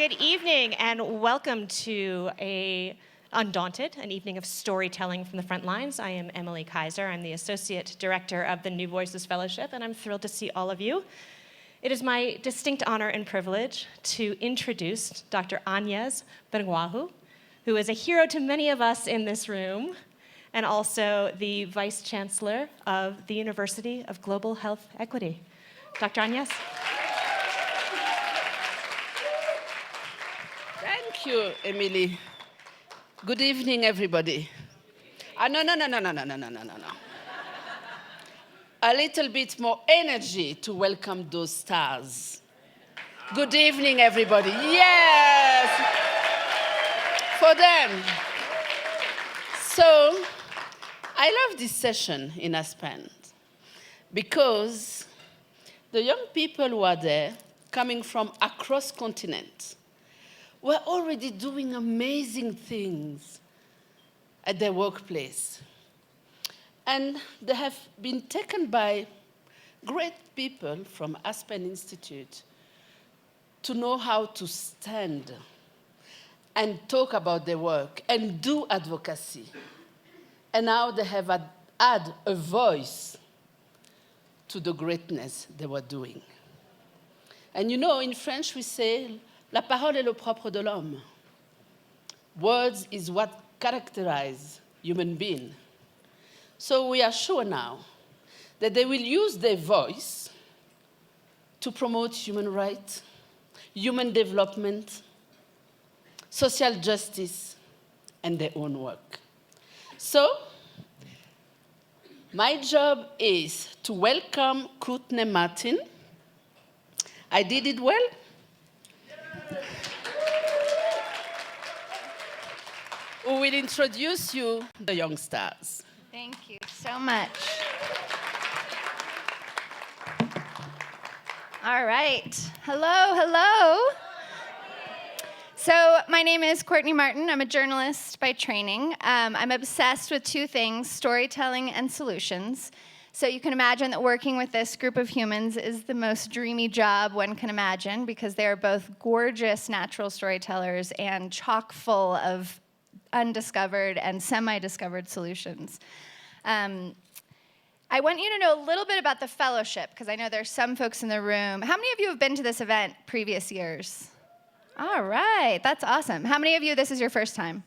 Good evening and welcome to Undaunted, an evening of storytelling from the Frontlines. I am Emily Kaiser. I'm the Associate Director of the New Voices Fellowship, and I'm thrilled to see all of you. It is my distinct honor and privilege to introduce Dr. Agnes Benguahu, who is a hero to many of us in this room, and also the Vice Chancellor of the University of Global Health Equity. Dr. Agnes. Thank you, Emily. Good evening, everybody. No. A little bit more energy to welcome those stars. Good evening, everybody. Yes! For them. So, I love this session in Aspen because the young people who are there, coming from across continents, were already doing amazing things at their workplace. And they have been taken by great people from Aspen Institute to know how to stand and talk about their work and do advocacy. And now they have add a voice to the greatness they were doing. And you know, in French we say, la parole est le propre de l'homme. Words is what characterize human being. So we are sure now that they will use their voice to promote human rights, human development, social justice, and their own work. So my job is to welcome Courtney Martin. I did it well? Who will introduce you the young stars. Thank you so much. All right. Hello. So my name is Courtney Martin. I'm a journalist by training. I'm obsessed with two things, storytelling and solutions. So you can imagine that working with this group of humans is the most dreamy job one can imagine because they are both gorgeous natural storytellers and chock full of undiscovered and semi-discovered solutions. I want you to know a little bit about the fellowship because I know there's some folks in the room. How many of you have been to this event previous years? All right, that's awesome. How many of you, this is your first time?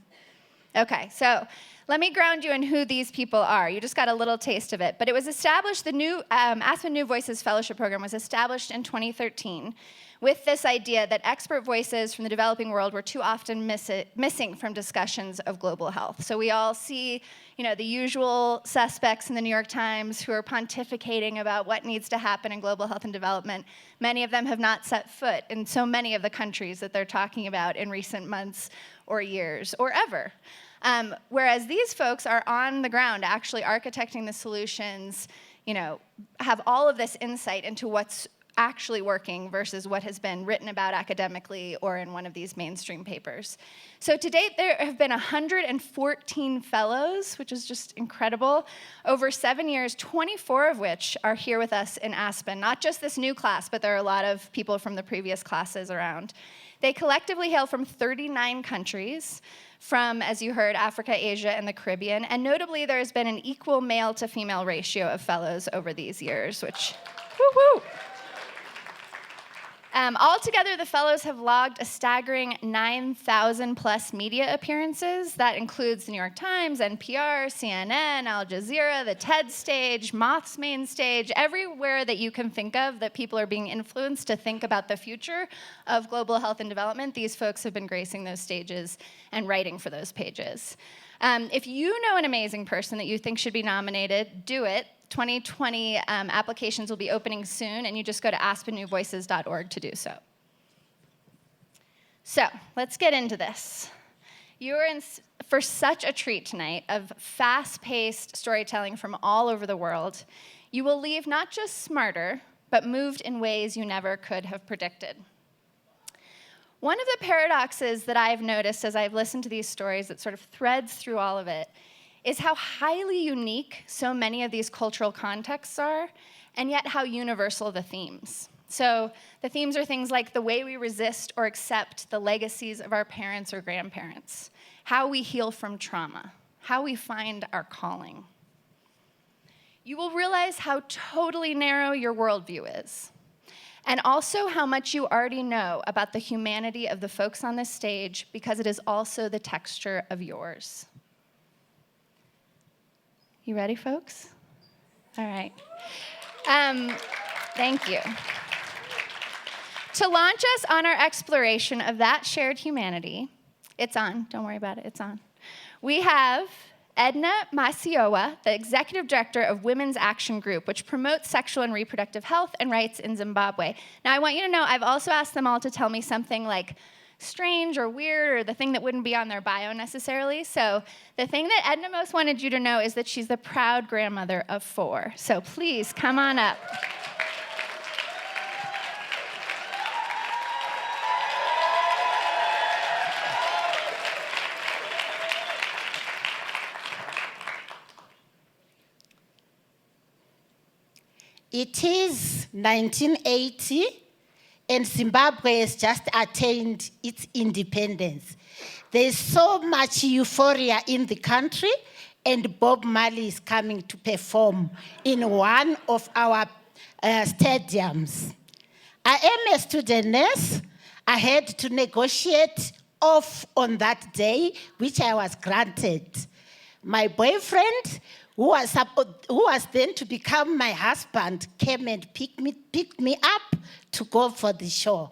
Okay, so let me ground you in who these people are. You just got a little taste of it. But it was established, the new Aspen New Voices Fellowship Program was established in 2013 with this idea that expert voices from the developing world were too often missing from discussions of global health. So we all see, the usual suspects in the New York Times who are pontificating about what needs to happen in global health and development. Many of them have not set foot in so many of the countries that they're talking about in recent months or years or ever. Whereas these folks are on the ground actually architecting the solutions, have all of this insight into what's actually working versus what has been written about academically or in one of these mainstream papers. So to date, there have been 114 fellows, which is just incredible. Over 7 years, 24 of which are here with us in Aspen. Not just this new class, but there are a lot of people from the previous classes around. They collectively hail from 39 countries, from, as you heard, Africa, Asia, and the Caribbean. And notably, there has been an equal male to female ratio of fellows over these years, which, woo-hoo. Altogether, the fellows have logged a staggering 9,000 plus media appearances. That includes the New York Times, NPR, CNN, Al Jazeera, the TED stage, Moth's main stage, everywhere that you can think of that people are being influenced to think about the future of global health and development. These folks have been gracing those stages and writing for those pages. If you know an amazing person that you think should be nominated, do it. 2020 applications will be opening soon, and you just go to aspennewvoices.org to do so. So let's get into this. You're in for such a treat tonight of fast-paced storytelling from all over the world. You will leave not just smarter, but moved in ways you never could have predicted. One of the paradoxes that I've noticed as I've listened to these stories that sort of threads through all of it is how highly unique so many of these cultural contexts are, and yet how universal the themes. So the themes are things like the way we resist or accept the legacies of our parents or grandparents, how we heal from trauma, how we find our calling. You will realize how totally narrow your worldview is, and also how much you already know about the humanity of the folks on this stage, because it is also the texture of yours. You ready, folks? All right. Thank you. To launch us on our exploration of that shared humanity, it's on, don't worry about it, it's on. We have Edna Masiowa, the Executive Director of Women's Action Group, which promotes sexual and reproductive health and rights in Zimbabwe. Now, I want you to know, I've also asked them all to tell me something like strange or weird or the thing that wouldn't be on their bio necessarily. So the thing that Edna most wanted you to know is that she's the proud grandmother of 4. So please, come on up. It is 1980, and Zimbabwe has just attained its independence. There's so much euphoria in the country, and Bob Marley is coming to perform in one of our stadiums. I am a student nurse. I had to negotiate off on that day, which I was granted. My boyfriend, who was then to become my husband, came and picked me up to go for the show.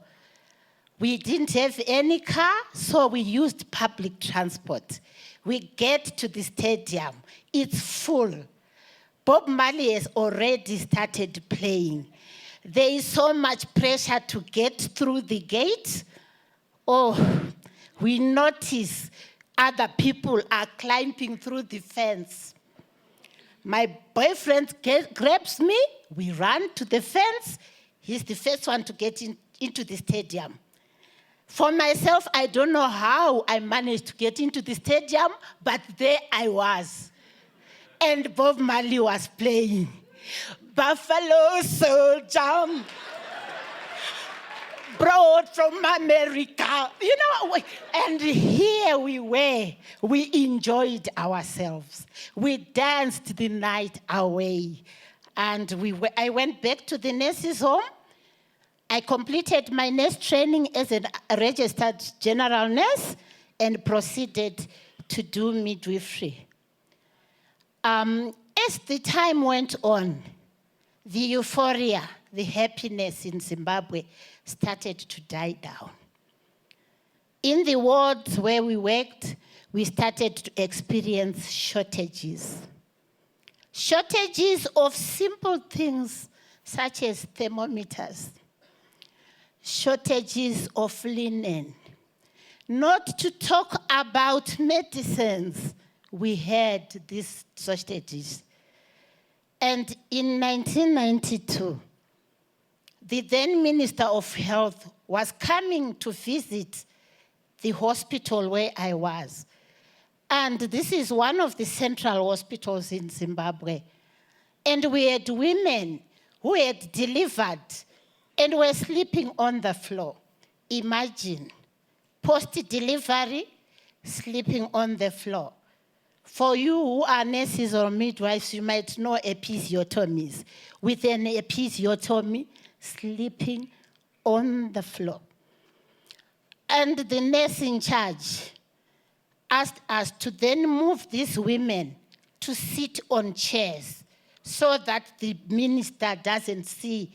We didn't have any car, so we used public transport. We get to the stadium. It's full. Bob Marley has already started playing. There is so much pressure to get through the gate. Oh, we notice other people are climbing through the fence. My boyfriend grabs me, we run to the fence. He's the first one to get into the stadium. For myself, I don't know how I managed to get into the stadium, but there I was. And Bob Marley was playing. Buffalo Soldier, brought from America, and here we were. We enjoyed ourselves. We danced the night away. And I went back to the nurse's home. I completed my nurse training as a registered general nurse and proceeded to do midwifery. As the time went on, the euphoria, the happiness in Zimbabwe started to die down. In the wards where we worked, we started to experience shortages. Shortages of simple things such as thermometers. Shortages of linen. Not to talk about medicines. We had these shortages. And in 1992, the then Minister of Health was coming to visit the hospital where I was. And this is one of the central hospitals in Zimbabwe. And we had women who had delivered and were sleeping on the floor. Imagine, post-delivery, sleeping on the floor. For you who are nurses or midwives, you might know episiotomies. With an episiotomy, sleeping on the floor. And the nurse in charge asked us to then move these women to sit on chairs so that the minister doesn't see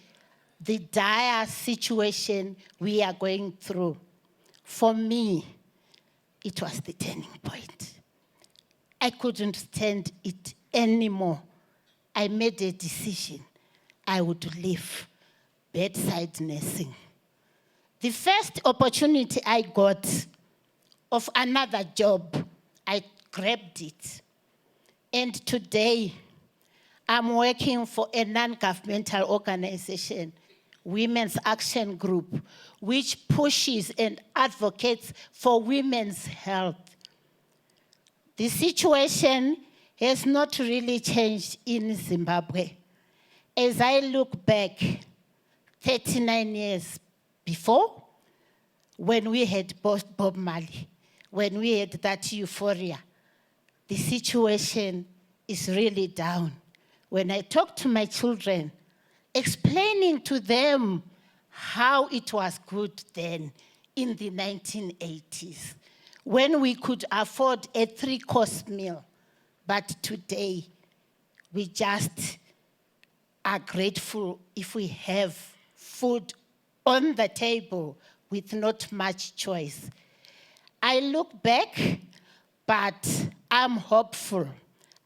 the dire situation we are going through. For me, it was the turning point. I couldn't stand it anymore. I made a decision. I would leave bedside nursing. The first opportunity I got of another job, I grabbed it. And today, I'm working for a non-governmental organization, Women's Action Group, which pushes and advocates for women's health. The situation has not really changed in Zimbabwe. As I look back, 39 years before, when we had Bob Marley, when we had that euphoria. The situation is really down. When I talk to my children, explaining to them how it was good then in the 1980s, when we could afford a 3-course meal. But today, we just are grateful if we have food on the table with not much choice. I look back, but I'm hopeful.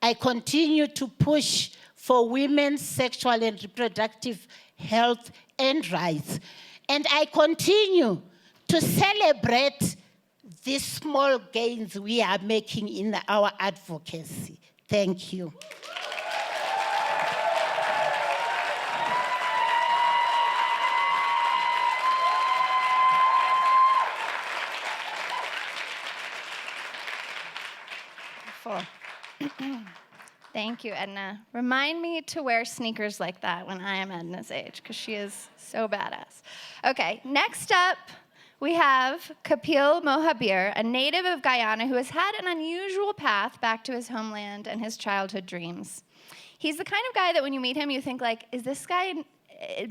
I continue to push for women's sexual and reproductive health and rights. And I continue to celebrate these small gains we are making in our advocacy. Thank you. Thank you, Edna. Remind me to wear sneakers like that when I am Edna's age, because she is so badass. Okay, next up, we have Kapil Mohabir, a native of Guyana who has had an unusual path back to his homeland and his childhood dreams. He's the kind of guy that when you meet him, you think like, is this guy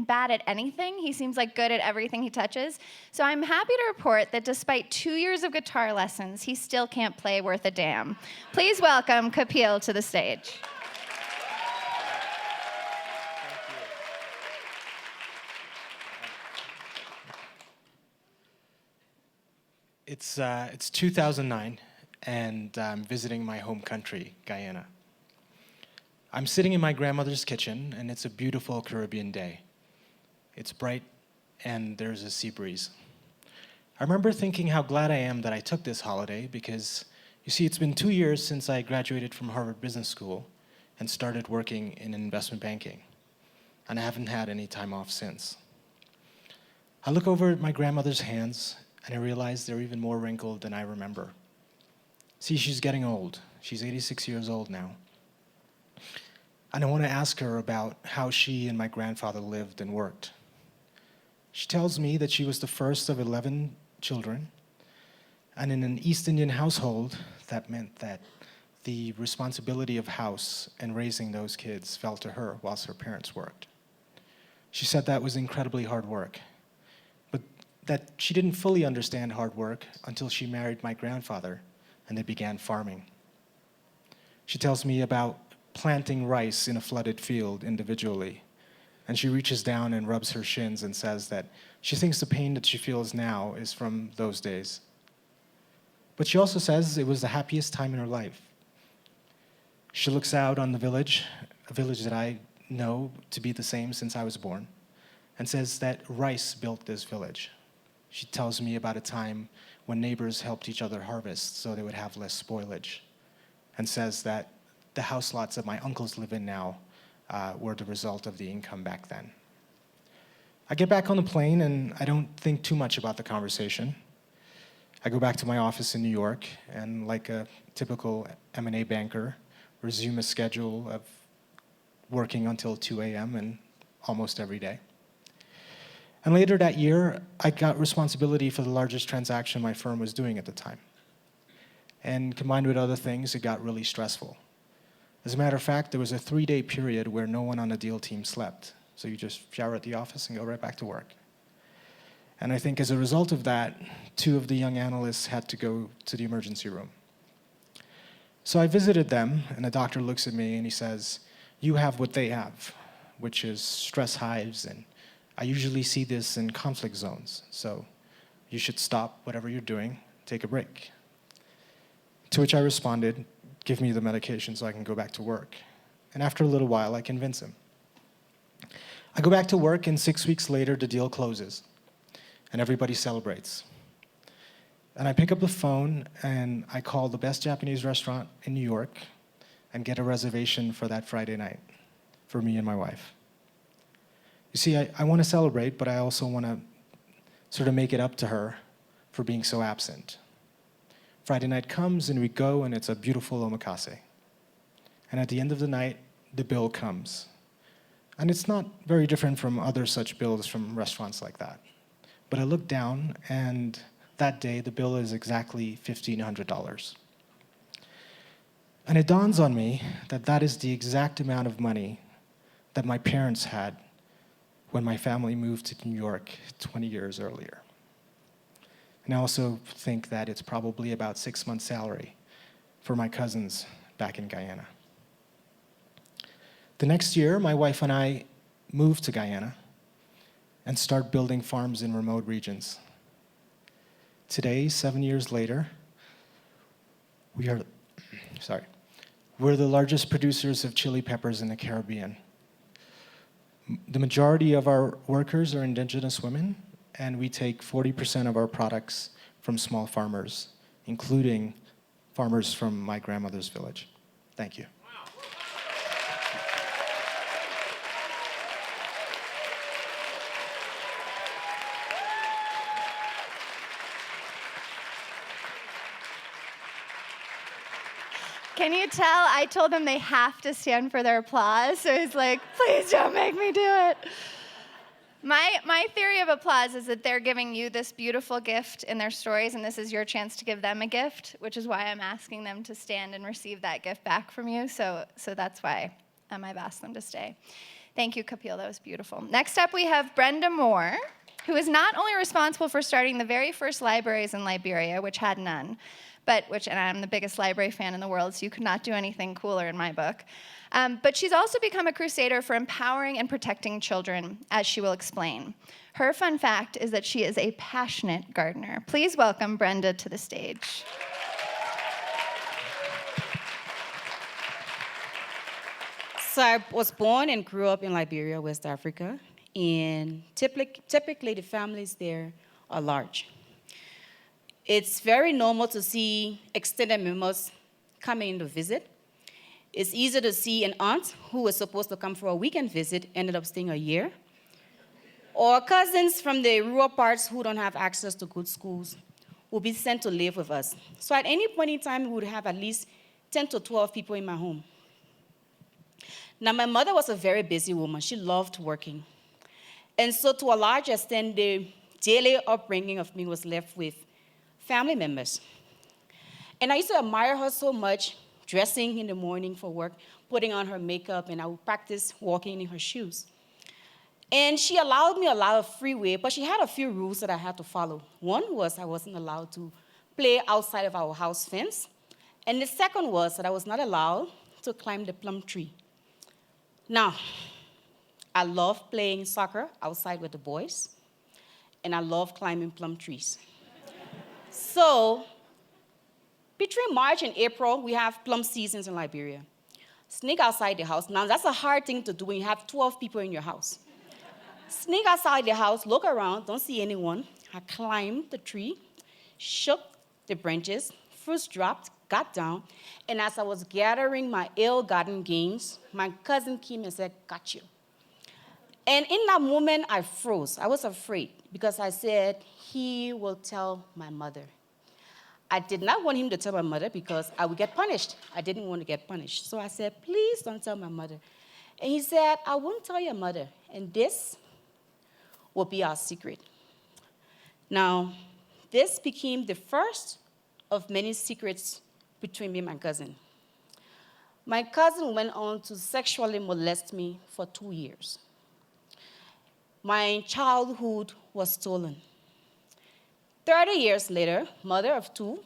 bad at anything? He seems like good at everything he touches. So I'm happy to report that despite 2 years of guitar lessons, he still can't play worth a damn. Please welcome Kapil to the stage. It's 2009, and I'm visiting my home country, Guyana. I'm sitting in my grandmother's kitchen, and it's a beautiful Caribbean day. It's bright, and there's a sea breeze. I remember thinking how glad I am that I took this holiday because, you see, it's been 2 years since I graduated from Harvard Business School and started working in investment banking, and I haven't had any time off since. I look over at my grandmother's hands, and I realize they're even more wrinkled than I remember. See, she's getting old. She's 86 years old now. And I want to ask her about how she and my grandfather lived and worked. She tells me that she was the first of 11 children, and in an East Indian household, that meant that the responsibility of house and raising those kids fell to her whilst her parents worked. She said that was incredibly hard work, but that she didn't fully understand hard work until she married my grandfather and they began farming. She tells me about planting rice in a flooded field individually, and she reaches down and rubs her shins and says that she thinks the pain that she feels now is from those days. But she also says it was the happiest time in her life. She looks out on the village, a village that I know to be the same since I was born, and says that rice built this village. She tells me about a time when neighbors helped each other harvest so they would have less spoilage, and says that the house lots that my uncles live in now were the result of the income back then. I get back on the plane and I don't think too much about the conversation. I go back to my office in New York and, like a typical M&A banker, resume a schedule of working until 2 a.m. and almost every day. And later that year, I got responsibility for the largest transaction my firm was doing at the time. And combined with other things, it got really stressful. As a matter of fact, there was a 3-day period where no one on the deal team slept. So you just shower at the office and go right back to work. And I think as a result of that, 2 of the young analysts had to go to the emergency room. So I visited them, and the doctor looks at me and he says, "You have what they have," which is stress hives, and I usually see this in conflict zones. So you should stop whatever you're doing, take a break. To which I responded, "Give me the medication so I can go back to work." And after a little while, I convince him. I go back to work, and 6 weeks later, the deal closes, and everybody celebrates. And I pick up the phone, and I call the best Japanese restaurant in New York and get a reservation for that Friday night for me and my wife. You see, I want to celebrate, but I also want to sort of make it up to her for being so absent. Friday night comes, and we go, and it's a beautiful omakase. And at the end of the night, the bill comes. And it's not very different from other such bills from restaurants like that. But I looked down, and that day the bill is exactly $1,500. And it dawns on me that that is the exact amount of money that my parents had when my family moved to New York 20 years earlier. And I also think that it's probably about 6 months' salary for my cousins back in Guyana. The next year, my wife and I moved to Guyana and start building farms in remote regions. Today, 7 years later, we're the largest producers of chili peppers in the Caribbean. The majority of our workers are indigenous women, and we take 40% of our products from small farmers, including farmers from my grandmother's village. Thank you. Can you tell I told them they have to stand for their applause? So he's like, please don't make me do it. My theory of applause is that they're giving you this beautiful gift in their stories, and this is your chance to give them a gift, which is why I'm asking them to stand and receive that gift back from you. So that's why I've asked them to stay. Thank you, Kapil. That was beautiful. Next up, we have Brenda Moore, who is not only responsible for starting the very first libraries in Liberia, which had none, and I'm the biggest library fan in the world, so you could not do anything cooler in my book. But she's also become a crusader for empowering and protecting children, as she will explain. Her fun fact is that she is a passionate gardener. Please welcome Brenda to the stage. So I was born and grew up in Liberia, West Africa, and typically the families there are large. It's very normal to see extended members coming in to visit. It's easy to see an aunt who was supposed to come for a weekend visit ended up staying a year. Or cousins from the rural parts who don't have access to good schools will be sent to live with us. So at any point in time, we would have at least 10 to 12 people in my home. Now, my mother was a very busy woman. She loved working. And so to a large extent, the daily upbringing of me was left with family members. And I used to admire her so much, dressing in the morning for work, putting on her makeup, and I would practice walking in her shoes. And she allowed me a lot of freeway, but she had a few rules that I had to follow. One was I wasn't allowed to play outside of our house fence. And the second was that I was not allowed to climb the plum tree. Now, I love playing soccer outside with the boys, and I love climbing plum trees. So, between March and April, we have plum seasons in Liberia. Sneak outside the house. Now, that's a hard thing to do when you have 12 people in your house. Sneak outside the house, look around, don't see anyone. I climbed the tree, shook the branches, fruits dropped, got down, and as I was gathering my ill-gotten gains, my cousin came and said, "Got you." And in that moment, I froze. I was afraid because I said, he will tell my mother. I did not want him to tell my mother because I would get punished. I didn't want to get punished. So I said, please don't tell my mother. And he said, I won't tell your mother, and this will be our secret. Now, this became the first of many secrets between me and my cousin. My cousin went on to sexually molest me for 2 years. My childhood was stolen. 30 years later, mother of two,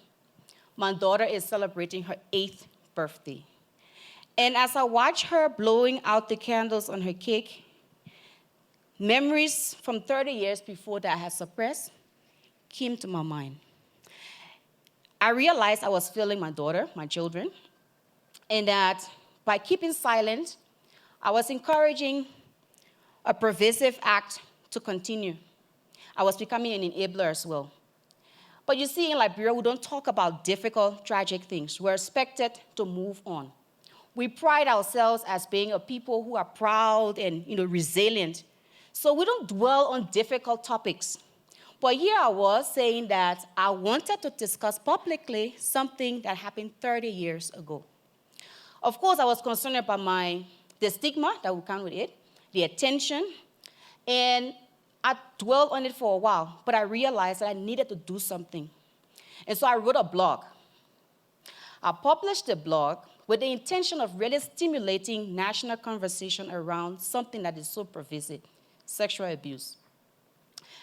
my daughter is celebrating her 8th birthday. And as I watch her blowing out the candles on her cake, memories from 30 years before that I had suppressed came to my mind. I realized I was failing my daughter, my children, and that by keeping silent, I was encouraging a pervasive act to continue. I was becoming an enabler as well. But you see, in Liberia, we don't talk about difficult, tragic things. We're expected to move on. We pride ourselves as being a people who are proud and resilient. So we don't dwell on difficult topics. But here I was saying that I wanted to discuss publicly something that happened 30 years ago. Of course, I was concerned about the stigma that would come with it, the attention, and I dwelled on it for a while, but I realized that I needed to do something. And so I wrote a blog. I published the blog with the intention of really stimulating national conversation around something that is so pervasive, sexual abuse.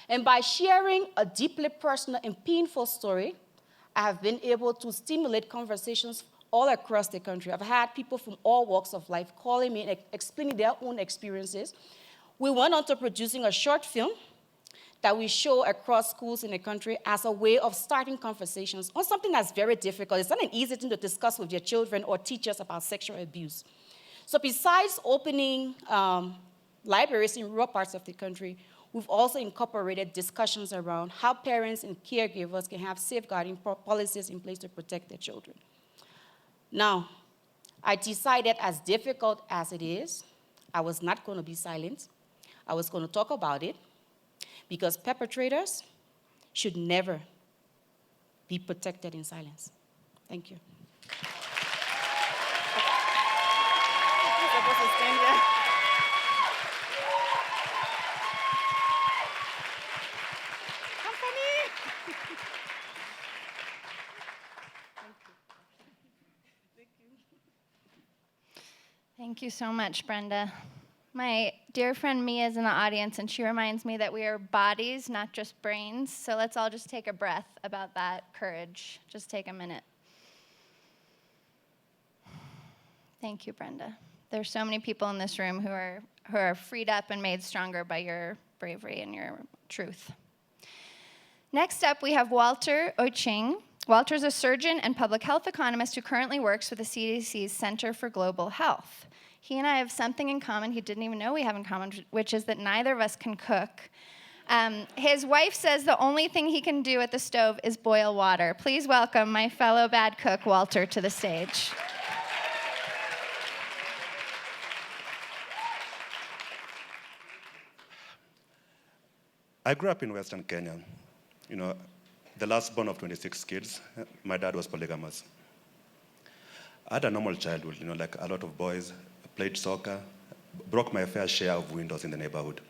And by sharing a deeply personal and painful story, I have been able to stimulate conversations all across the country. I've had people from all walks of life calling me and explaining their own experiences. We went on to producing a short film that we show across schools in the country as a way of starting conversations on something that's very difficult. It's not an easy thing to discuss with your children or teachers about sexual abuse. So besides opening libraries in rural parts of the country, we've also incorporated discussions around how parents and caregivers can have safeguarding policies in place to protect their children. Now, I decided, as difficult as it is, I was not going to be silent. I was going to talk about it, because perpetrators should never be protected in silence. Thank you. Thank you so much, Brenda. My dear friend Mia is in the audience, and she reminds me that we are bodies, not just brains. So let's all just take a breath about that courage. Just take a minute. Thank you, Brenda. There's so many people in this room who are freed up and made stronger by your bravery and your truth. Next up, we have Walter Ching. Walter's a surgeon and public health economist who currently works with the CDC's Center for Global Health. He and I have something in common he didn't even know we have in common, which is that neither of us can cook. His wife says the only thing he can do at the stove is boil water. Please welcome my fellow bad cook, Walter, to the stage. I grew up in Western Kenya. You know, the last born of 26 kids. My dad was polygamous. I had a normal childhood, you know, like a lot of boys, played soccer, broke my fair share of windows in the neighborhood,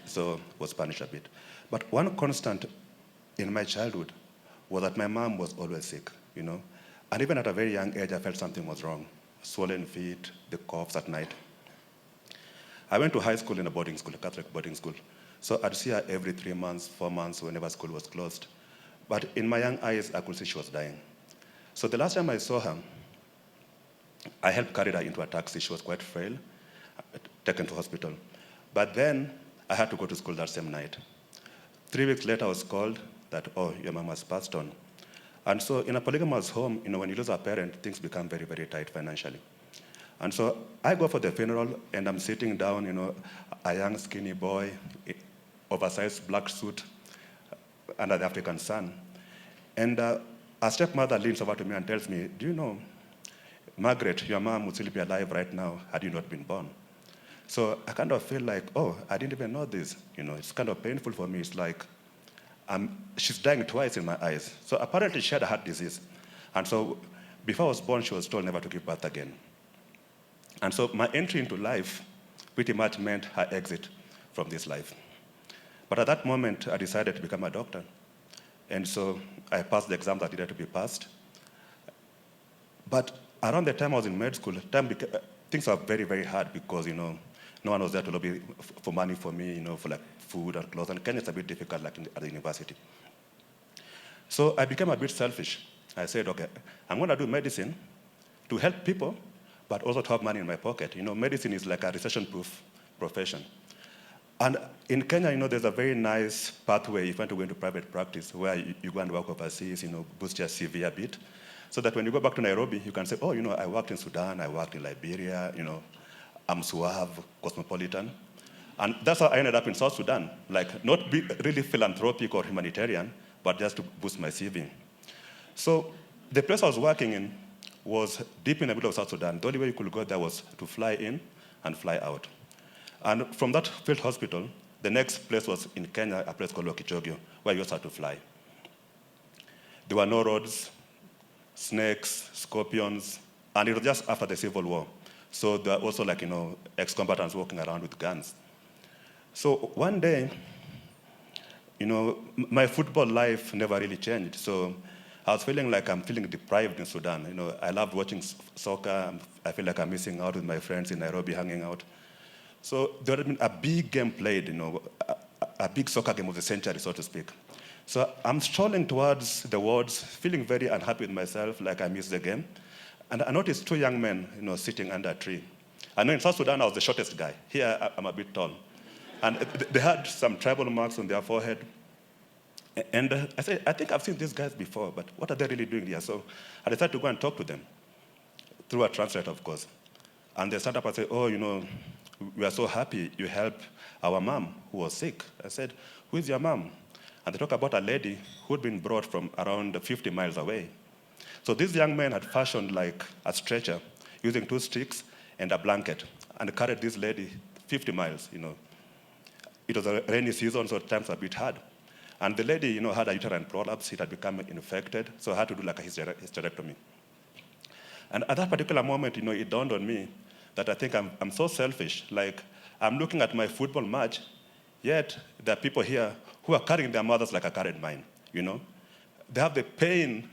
so was punished a bit. But one constant in my childhood was that my mom was always sick, you know, and even at a very young age, I felt something was wrong. Swollen feet, the coughs at night. I went to high school in a boarding school, a Catholic boarding school, so I'd see her every 3 months, 4 months, whenever school was closed. But in my young eyes, I could see she was dying. So the last time I saw her, I helped carry her into a taxi. She was quite frail, taken to hospital. But then I had to go to school that same night. 3 weeks later, I was called that, oh, your mom has passed on. And so in a polygamous home, you know, when you lose a parent, things become very, very tight financially. And so I go for the funeral, and I'm sitting down, you know, a young skinny boy, oversized black suit, under the African sun. And a stepmother leans over to me and tells me, do you know, Margaret, your mom would still be alive right now had you not been born. So I kind of feel like, oh, I didn't even know this. You know, it's kind of painful for me. It's like she's dying twice in my eyes. So apparently she had a heart disease. And so before I was born, she was told never to give birth again. And so my entry into life pretty much meant her exit from this life. But at that moment, I decided to become a doctor. And so I passed the exam that needed to be passed. But around the time I was in med school, things were very, very hard because, you know, no one was there to lobby for money for me, you know, for like food and clothes. And Kenya is a bit difficult, like at the university. So I became a bit selfish. I said, okay, I'm going to do medicine to help people, but also to have money in my pocket. You know, medicine is like a recession-proof profession. And in Kenya, you know, there's a very nice pathway if you want to go into private practice where you go and work overseas, you know, boost your CV a bit. So that when you go back to Nairobi, you can say, oh, you know, I worked in Sudan, I worked in Liberia, you know, I'm suave, cosmopolitan. And that's how I ended up in South Sudan. Like, not be really philanthropic or humanitarian, but just to boost my CV. So the place I was working in was deep in the middle of South Sudan. The only way you could go there was to fly in and fly out. And from that field hospital, the next place was in Kenya, a place called Lokichogio, where you also had to fly. There were no roads, snakes, scorpions, and it was just after the Civil War. So there are also like, ex-combatants walking around with guns. So one day, my football life never really changed. So I was feeling like I'm feeling deprived in Sudan. I loved watching soccer. I feel like I'm missing out with my friends in Nairobi hanging out. So there had been a big game played, a big soccer game of the century, so to speak. So I'm strolling towards the wards, feeling very unhappy with myself, like I missed the game. And I noticed two young men, sitting under a tree. I know in South Sudan I was the shortest guy. Here I'm a bit tall. And they had some tribal marks on their forehead. And I said, I think I've seen these guys before, but what are they really doing here? So I decided to go and talk to them, through a translator, of course. And they stand up and say, oh, we are so happy you helped our mom who was sick. I said, who is your mom? And they talk about a lady who had been brought from around 50 miles away. So these young men had fashioned like a stretcher using 2 sticks and a blanket and carried this lady 50 miles, It was a rainy season, so times were a bit hard. And the lady, had a uterine prolapse. It had become infected, so I had to do like a hysterectomy. And at that particular moment, it dawned on me that I think I'm so selfish. Like, I'm looking at my football match, yet there are people here who are carrying their mothers like I carried mine, They have the pain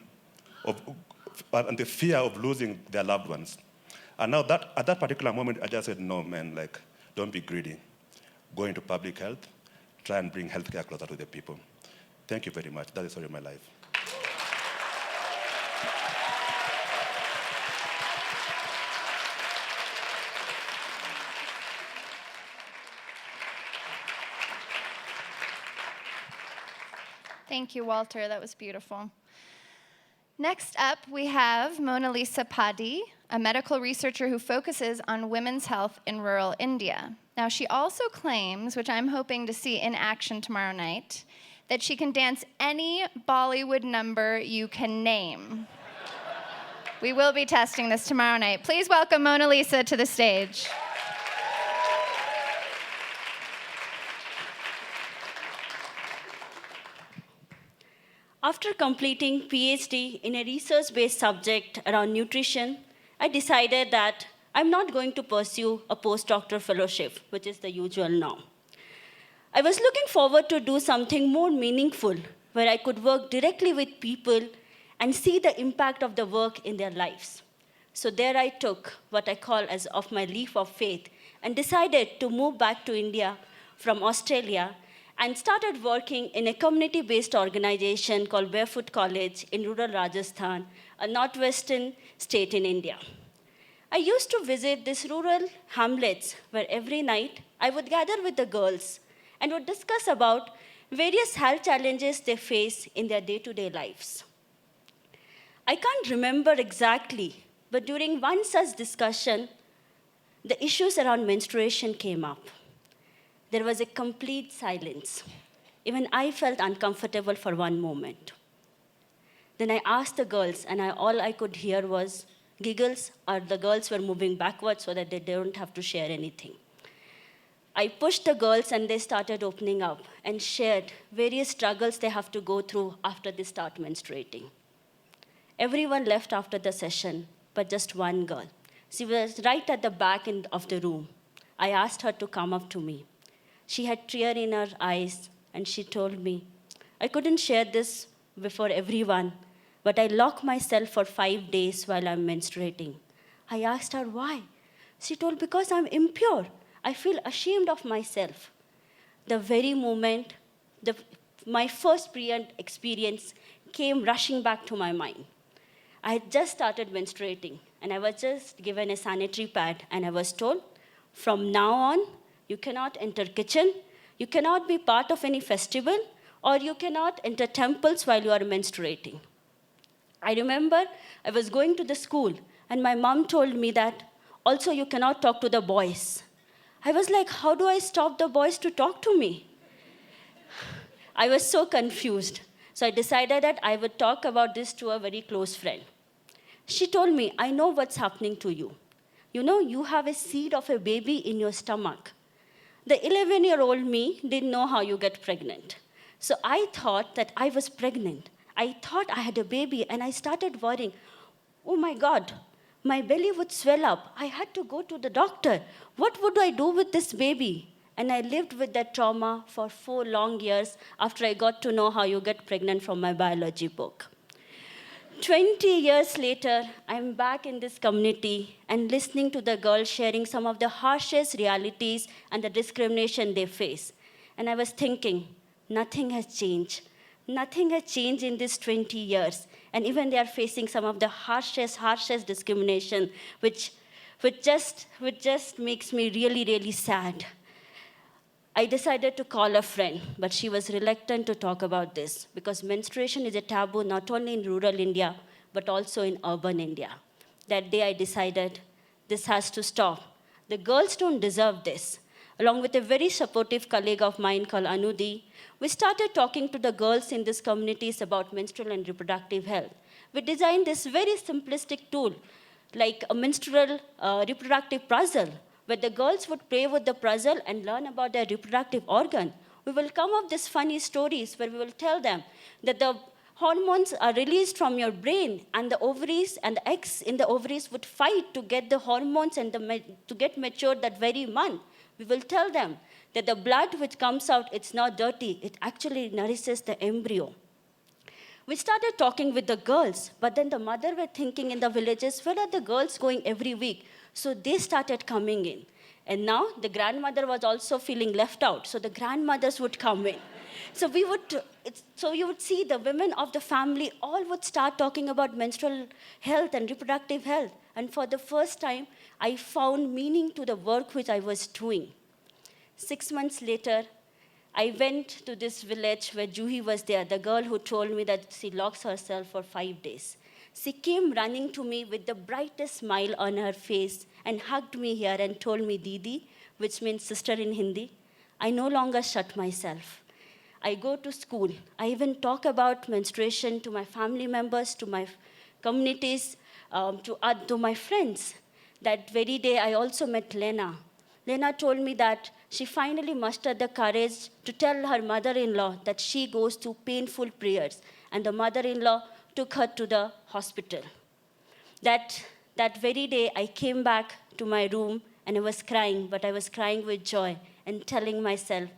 and the fear of losing their loved ones. And now at that particular moment, I just said, no, man, like, don't be greedy. Go into public health, try and bring healthcare closer to the people. Thank you very much. That is all in my life. Thank you, Walter. That was beautiful. Next up, we have Mona Lisa Padi, a medical researcher who focuses on women's health in rural India. Now, she also claims, which I'm hoping to see in action tomorrow night, that she can dance any Bollywood number you can name. We will be testing this tomorrow night. Please welcome Mona Lisa to the stage. After completing PhD in a research-based subject around nutrition, I decided that I'm not going to pursue a postdoctoral fellowship, which is the usual norm. I was looking forward to do something more meaningful, where I could work directly with people and see the impact of the work in their lives. So there I took what I call as of my leap of faith and decided to move back to India from Australia and started working in a community-based organization called Barefoot College in rural Rajasthan, a northwestern state in India. I used to visit these rural hamlets where every night I would gather with the girls and would discuss about various health challenges they face in their day-to-day lives. I can't remember exactly, but during one such discussion, the issues around menstruation came up. There was a complete silence. Even I felt uncomfortable for one moment. Then I asked the girls, and all I could hear was giggles, or the girls were moving backwards so that they don't have to share anything. I pushed the girls, and they started opening up and shared various struggles they have to go through after they start menstruating. Everyone left after the session, but just one girl. She was right at the back end of the room. I asked her to come up to me. She had tears in her eyes, and she told me, I couldn't share this before everyone, but I lock myself for 5 days while I'm menstruating. I asked her why. She told, because I'm impure. I feel ashamed of myself. The very moment my first pre-end experience came rushing back to my mind. I had just started menstruating, and I was just given a sanitary pad, and I was told, from now on, you cannot enter kitchen, you cannot be part of any festival, or you cannot enter temples while you are menstruating. I remember I was going to the school, and my mom told me that also you cannot talk to the boys. I was like, how do I stop the boys to talk to me? I was so confused. So I decided that I would talk about this to a very close friend. She told me, I know what's happening to you. You have a seed of a baby in your stomach. The 11-year-old me didn't know how you get pregnant. So I thought that I was pregnant. I thought I had a baby, and I started worrying, oh my God, My belly would swell up. I had to go to the doctor. What would I do with this baby? And I lived with that trauma for 4 long years after I got to know how you get pregnant from my biology book. 20 years later, I'm back in this community and listening to the girls sharing some of the harshest realities and the discrimination they face. And I was thinking, nothing has changed. Nothing has changed in these 20 years. And even they are facing some of the harshest discrimination, which just makes me really, really sad. I decided to call a friend, but she was reluctant to talk about this because menstruation is a taboo not only in rural India, but also in urban India. That day I decided this has to stop. The girls don't deserve this. Along with a very supportive colleague of mine called Anudi, we started talking to the girls in these communities about menstrual and reproductive health. We designed this very simplistic tool, like a menstrual reproductive puzzle, where the girls would play with the puzzle and learn about their reproductive organ. We will come up with these funny stories where we will tell them that the hormones are released from your brain, and the ovaries and the eggs in the ovaries would fight to get the hormones and to get matured that very month. We will tell them that the blood which comes out, it's not dirty. It actually nourishes the embryo. We started talking with the girls, but then the mother were thinking in the villages, where are the girls going every week? So they started coming in. And now the grandmother was also feeling left out, so the grandmothers would come in. So you would see the women of the family all would start talking about menstrual health and reproductive health. And for the first time, I found meaning to the work which I was doing. 6 months later, I went to this village where Juhi was there, the girl who told me that she locks herself for 5 days. She came running to me with the brightest smile on her face and hugged me here and told me, Didi, which means sister in Hindi, I no longer shut myself. I go to school. I even talk about menstruation to my family members, to my communities, to my friends. That very day, I also met Lena. Lena told me that she finally mustered the courage to tell her mother-in-law that she goes through painful prayers, and the mother-in-law took her to the hospital. That very day, I came back to my room and I was crying, but I was crying with joy and telling myself,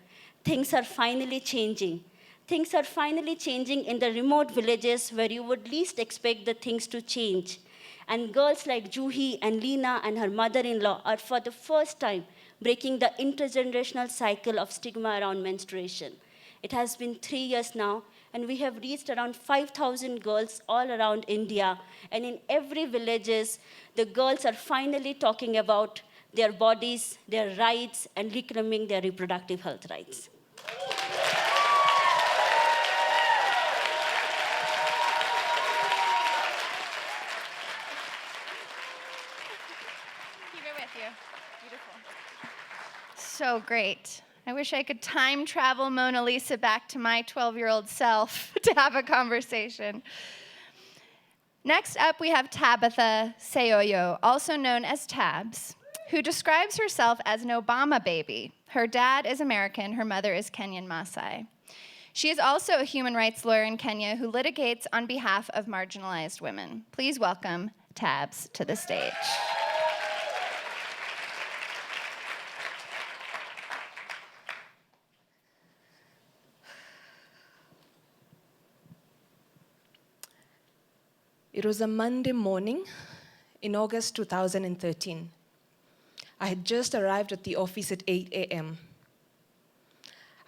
things are finally changing. Things are finally changing in the remote villages where you would least expect the things to change. And girls like Juhi and Leena and her mother-in-law are for the first time breaking the intergenerational cycle of stigma around menstruation. It has been 3 years now, and we have reached around 5,000 girls all around India. And in every villages, the girls are finally talking about their bodies, their rights, and reclaiming their reproductive health rights. Keep it with you. Beautiful. So great. I wish I could time travel Mona Lisa back to my 12-year-old self to have a conversation. Next up, we have Tabitha Masai, also known as Tabs, who describes herself as an Obama baby. Her dad is American, her mother is Kenyan Maasai. She is also a human rights lawyer in Kenya who litigates on behalf of marginalized women. Please welcome Tabs to the stage. It was a Monday morning in August 2013. I had just arrived at the office at 8 a.m.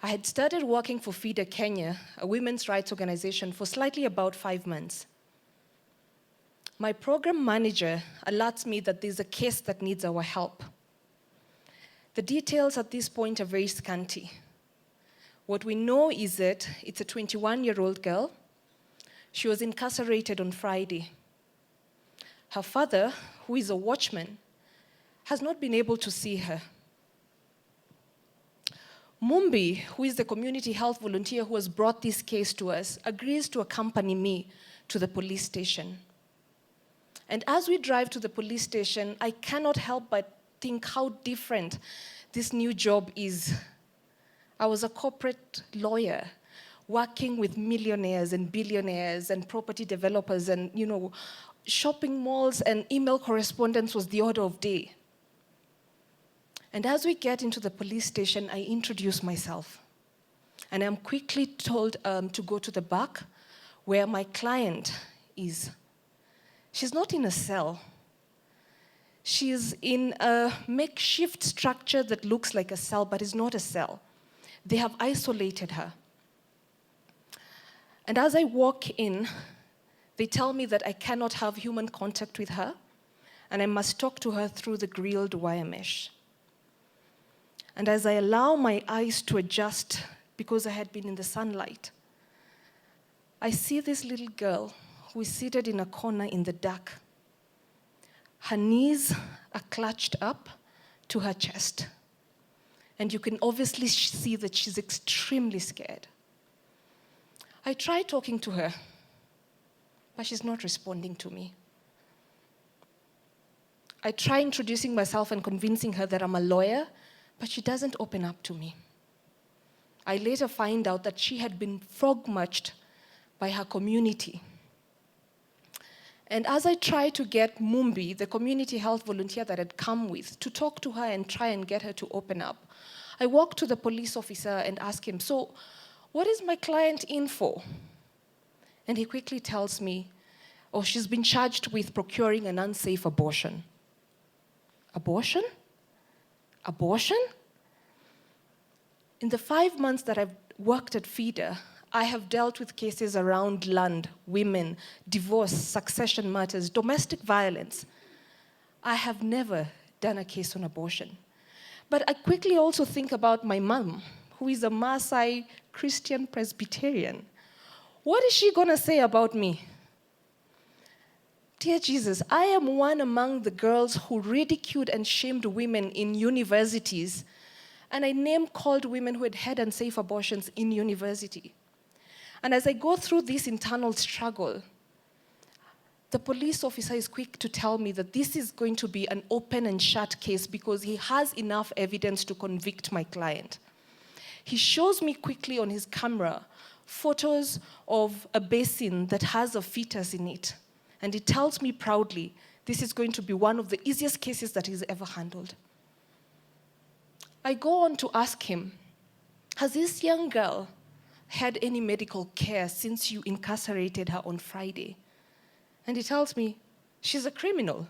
I had started working for FIDA Kenya, a women's rights organization, for slightly about 5 months. My program manager alerts me that there's a case that needs our help. The details at this point are very scanty. What we know is that it's a 21-year-old girl. She was incarcerated on Friday. Her father, who is a watchman, has not been able to see her. Mumbi, who is the community health volunteer who has brought this case to us, agrees to accompany me to the police station. And as we drive to the police station, I cannot help but think how different this new job is. I was a corporate lawyer, working with millionaires and billionaires and property developers and, shopping malls and email correspondence was the order of day. And as we get into the police station, I introduce myself. And I'm quickly told to go to the back where my client is. She's not in a cell. She's in a makeshift structure that looks like a cell, but is not a cell. They have isolated her. And as I walk in, they tell me that I cannot have human contact with her, and I must talk to her through the grilled wire mesh. And as I allow my eyes to adjust, because I had been in the sunlight, I see this little girl who is seated in a corner in the dark. Her knees are clutched up to her chest. And you can obviously see that she's extremely scared. I try talking to her, but she's not responding to me. I try introducing myself and convincing her that I'm a lawyer, but she doesn't open up to me. I later find out that she had been frog-marched by her community. And as I try to get Mumbi, the community health volunteer that had come with, to talk to her and try and get her to open up, I walk to the police officer and ask him, "So, what is my client in for?" And he quickly tells me, "Oh, she's been charged with procuring an unsafe abortion." Abortion? Abortion? In the 5 months that I've worked at FIDA, I have dealt with cases around land, women, divorce, succession matters, domestic violence. I have never done a case on abortion. But I quickly also think about my mom, who is a Masai Christian Presbyterian. What is she going to say about me? Dear Jesus, I am one among the girls who ridiculed and shamed women in universities, and I name-called women who had had unsafe abortions in university. And as I go through this internal struggle, the police officer is quick to tell me that this is going to be an open and shut case because he has enough evidence to convict my client. He shows me quickly on his camera photos of a basin that has a fetus in it. And he tells me proudly, this is going to be one of the easiest cases that he's ever handled. I go on to ask him, has this young girl had any medical care since you incarcerated her on Friday? And he tells me, she's a criminal.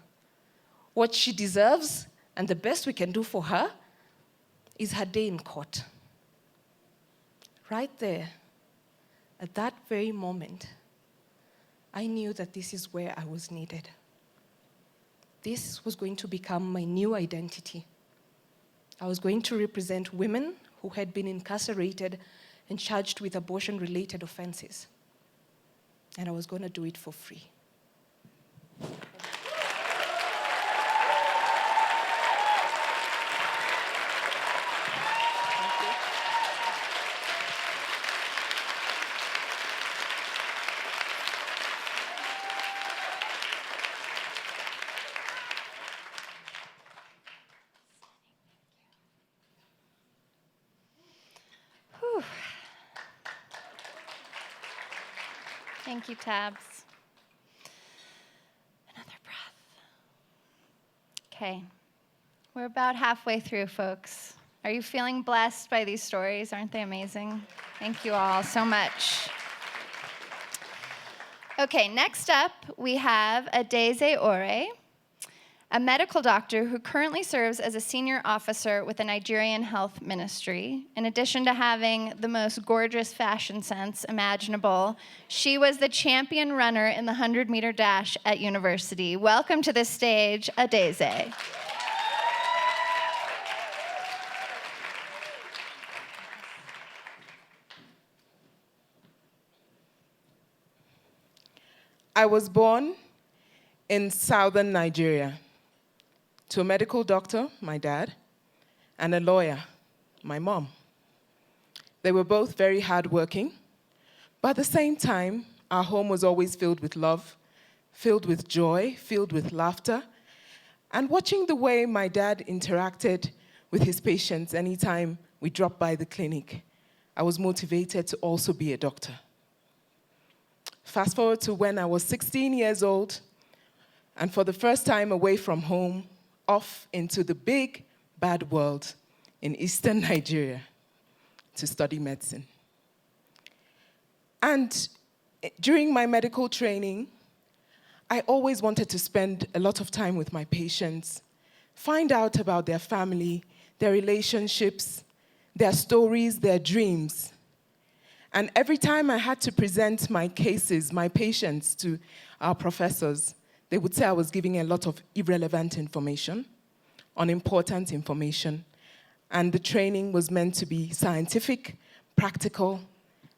What she deserves, and the best we can do for her, is her day in court. Right there, at that very moment, I knew that this is where I was needed. This was going to become my new identity. I was going to represent women who had been incarcerated and charged with abortion-related offenses. And I was going to do it for free. Thank you, Tabs. Another breath. Okay, we're about halfway through, folks. Are you feeling blessed by these stories? Aren't they amazing? Thank you all so much. Okay, next up, we have Adeyemi Adeyemi, a medical doctor who currently serves as a senior officer with the Nigerian Health Ministry. In addition to having the most gorgeous fashion sense imaginable, she was the champion runner in the 100-meter dash at university. Welcome to the stage, Adeyemi. I was born in southern Nigeria to a medical doctor, my dad, and a lawyer, my mom. They were both very hardworking, but at the same time, our home was always filled with love, filled with joy, filled with laughter, and watching the way my dad interacted with his patients anytime we dropped by the clinic, I was motivated to also be a doctor. Fast forward to when I was 16 years old, And for the first time away from home, off into the big, bad world in eastern Nigeria to study medicine. And during my medical training, I always wanted to spend a lot of time with my patients, find out about their family, their relationships, their stories, their dreams. And every time I had to present my cases, my patients to our professors, they would say I was giving a lot of irrelevant information, unimportant information, and the training was meant to be scientific, practical,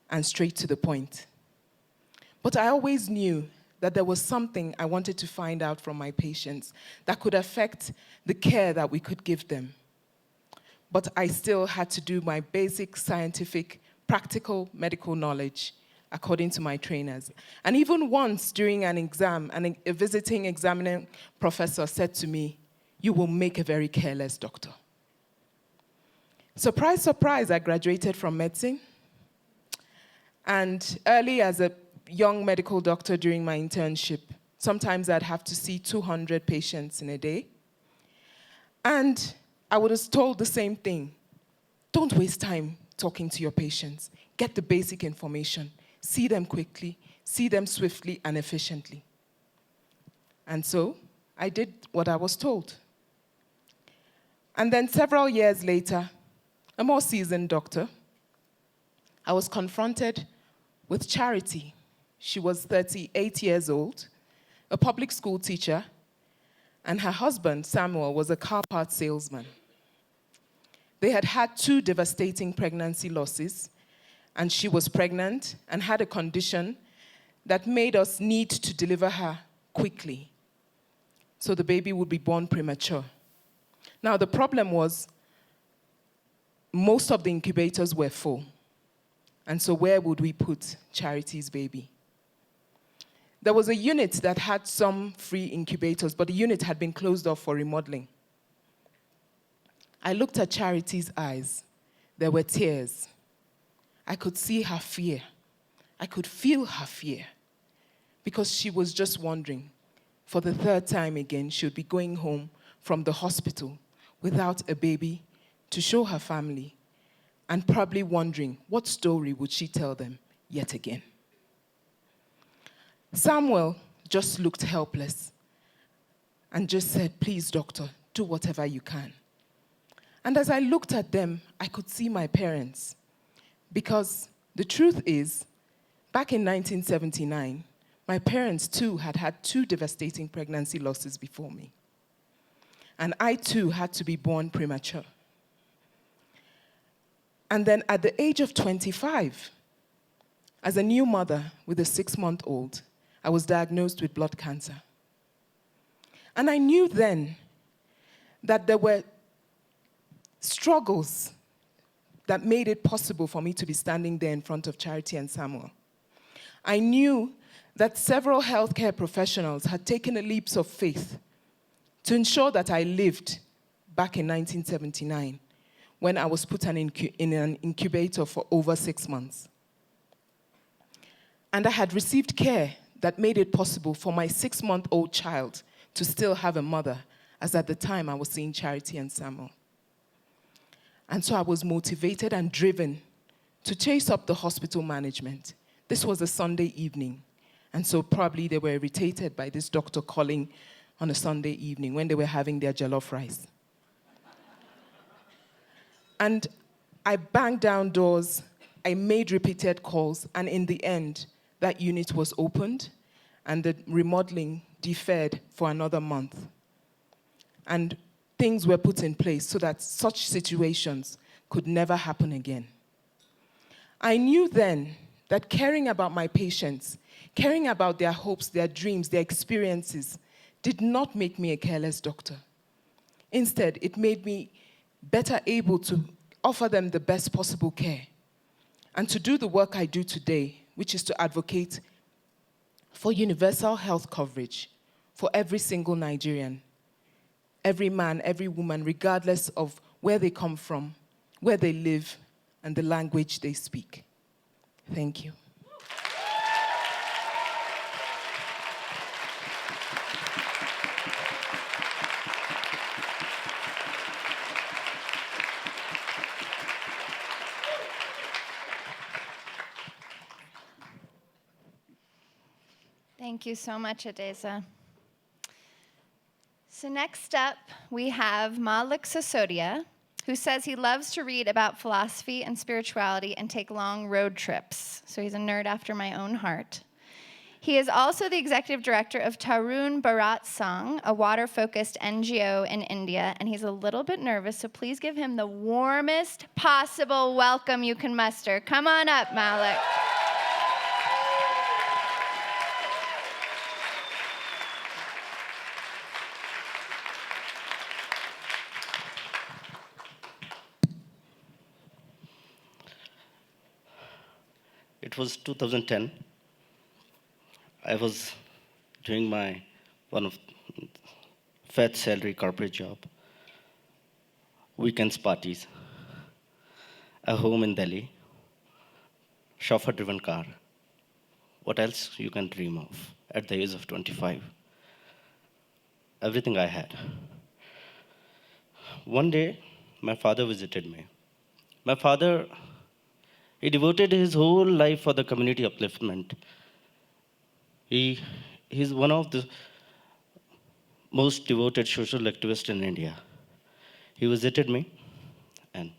and straight to the point. But I always knew that there was something I wanted to find out from my patients that could affect the care that we could give them. But I still had to do my basic scientific, practical medical knowledge according to my trainers. And even once during an exam, a visiting examining professor said to me, "You will make a very careless doctor." Surprise, surprise, I graduated from medicine. And early as a young medical doctor during my internship, sometimes I'd have to see 200 patients in a day. And I was told the same thing. Don't waste time talking to your patients. Get the basic information. See them quickly, see them swiftly and efficiently. And so I did what I was told. And then several years later, a more seasoned doctor, I was confronted with Charity. She was 38 years old, a public school teacher, and her husband, Samuel, was a car parts salesman. They had had 2 devastating pregnancy losses, and she was pregnant and had a condition that made us need to deliver her quickly, so the baby would be born premature. Now, the problem was most of the incubators were full, and so where would we put Charity's baby? There was a unit that had some free incubators, but the unit had been closed off for remodeling. I looked at Charity's eyes. There were tears. I could see her fear. I could feel her fear, because she was just wondering, for the 3rd time again, she would be going home from the hospital without a baby to show her family, and probably wondering what story would she tell them yet again. Samuel just looked helpless and just said, "Please, doctor, do whatever you can." And as I looked at them, I could see my parents, because the truth is, back in 1979, my parents too had had 2 devastating pregnancy losses before me. And I too had to be born premature. And then at the age of 25, as a new mother with a 6-month-old, I was diagnosed with blood cancer. And I knew then that there were struggles that made it possible for me to be standing there in front of Charity and Samuel. I knew that several healthcare professionals had taken a leap of faith to ensure that I lived back in 1979, when I was put in an incubator for over 6 months. And I had received care that made it possible for my 6-month-old child to still have a mother, as at the time I was seeing Charity and Samuel. And so I was motivated and driven to chase up the hospital management. This was a Sunday evening, and so probably they were irritated by this doctor calling on a Sunday evening when they were having their jollof rice. And I banged down doors, I made repeated calls, and in the end, that unit was opened, and the remodeling deferred for another month. And things were put in place so that such situations could never happen again. I knew then that caring about my patients, caring about their hopes, their dreams, their experiences, did not make me a careless doctor. Instead, it made me better able to offer them the best possible care and to do the work I do today, which is to advocate for universal health coverage for every single Nigerian, every man, every woman, regardless of where they come from, where they live, and the language they speak. Thank you. Thank you so much, Adeza. So next up, we have Malik Sisodia, who says he loves to read about philosophy and spirituality and take long road trips. So he's a nerd after my own heart. He is also the executive director of Tarun Bharat Sangh, a water-focused NGO in India, and he's a little bit nervous, so please give him the warmest possible welcome you can muster. Come on up, Malik. It was 2010. I was doing my one of fat salary corporate job, weekends parties, a home in Delhi, chauffeur-driven car. What else you can dream of at the age of 25? Everything I had. One day, my father visited me. My father, he devoted his whole life for the community upliftment. He's one of the most devoted social activists in India. He visited me and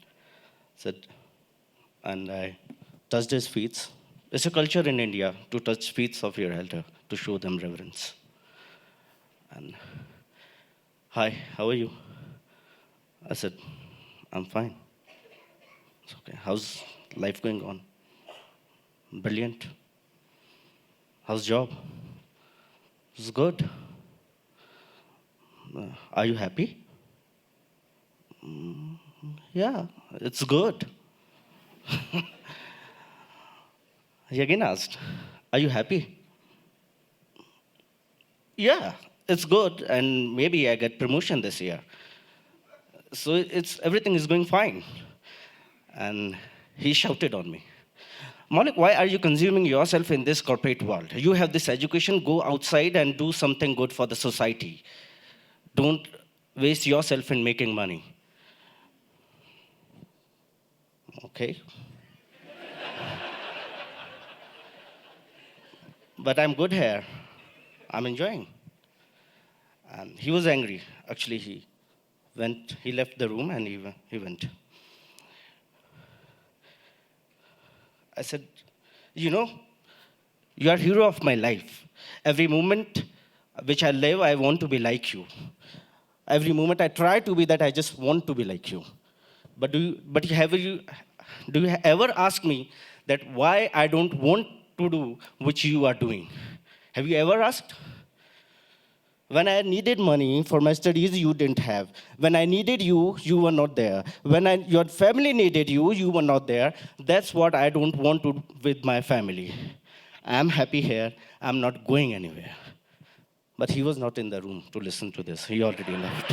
said, and I touched his feet. It's a culture in India to touch feet of your elder to show them reverence. And, hi, how are you? I said, I'm fine. It's okay. How's life going on? Brilliant. How's job? It's good. Are you happy? Yeah, it's good. He again asked, are you happy? Yeah, it's good, and maybe I get promotion this year. So everything is going fine. And he shouted on me, Malik, why are you consuming yourself in this corporate world? You have this education, go outside and do something good for the society. Don't waste yourself in making money. Okay. But I'm good here. I'm enjoying. And he was angry. Actually, he left the room and he went. I said, you know, you are hero of my life. Every moment which I live, I want to be like you. Every moment I try to be that, I just want to be like you. But do you ever ask me that why I don't want to do what you are doing? Have you ever asked? When I needed money for my studies, you didn't have. When I needed you, you were not there. When your family needed you, you were not there. That's what I don't want to do with my family. I'm happy here. I'm not going anywhere. But he was not in the room to listen to this. He already left.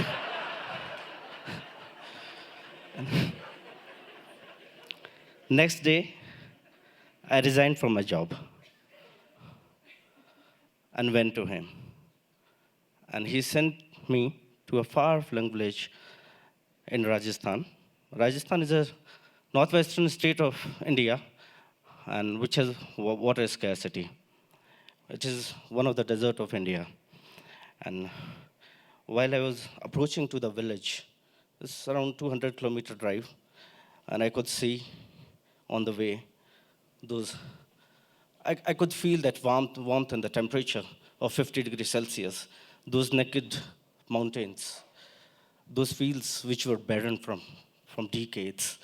Next day, I resigned from my job and went to him. And he sent me to a far-flung village in Rajasthan. Rajasthan is a northwestern state of India, and which has water scarcity. It is one of the desert of India. And while I was approaching to the village, it's around 200-kilometer drive, and I could see on the way I could feel that warmth and the temperature of 50 degrees Celsius. Those naked mountains, those fields which were barren from decades,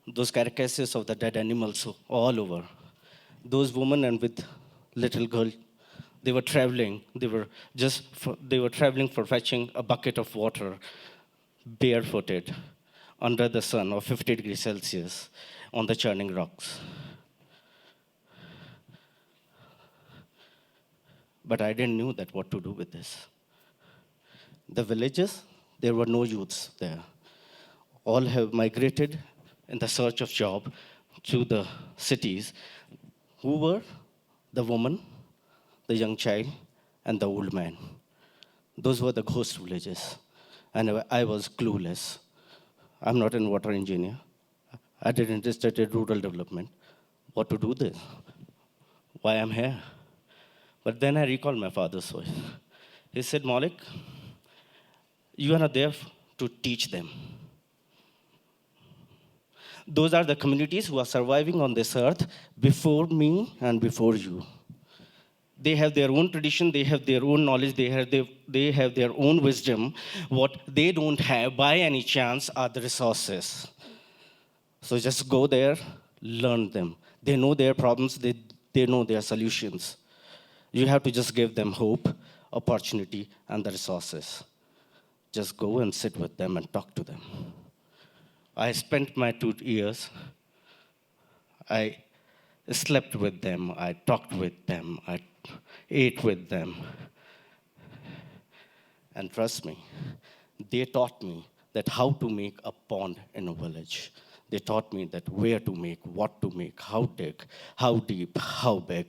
those carcasses of the dead animals all over, those women and with little girl, they were traveling. They were traveling for fetching a bucket of water, barefooted, under the sun of 50 degrees Celsius on the churning rocks. But I didn't know that what to do with this. The villages, there were no youths there. All have migrated in the search of job to the cities. Who were? The woman, the young child, and the old man. Those were the ghost villages. And I was clueless. I'm not a water engineer. I didn't study rural development. What to do this? Why I'm here? But then I recalled my father's voice. He said, Malik, you are not there to teach them. Those are the communities who are surviving on this earth before me and before you. They have their own tradition, they have their own knowledge, they have their own wisdom. What they don't have by any chance are the resources. So just go there, learn them. They know their problems, they know their solutions. You have to just give them hope, opportunity, and the resources. Just go and sit with them and talk to them. I spent my 2 years. I slept with them. I talked with them. I ate with them. And trust me, they taught me that how to make a pond in a village. They taught me that where to make, what to make, how dig, how deep, how big.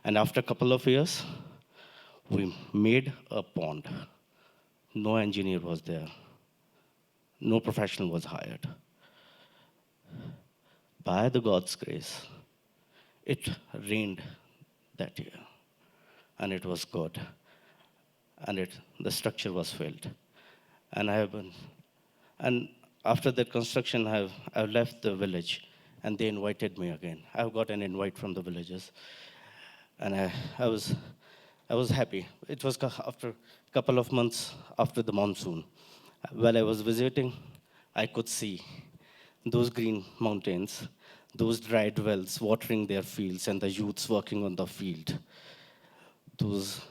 And after a couple of years, we made a pond. No engineer was there. No professional was hired. By the God's grace, it rained that year, and it was good, and the structure was filled. And after that construction, I've left the village, and they invited me again. I've got an invite from the villagers, and I was happy. It was after a couple of months after the monsoon. While I was visiting, I could see those green mountains, those dried wells watering their fields, and the youths working on the field. Those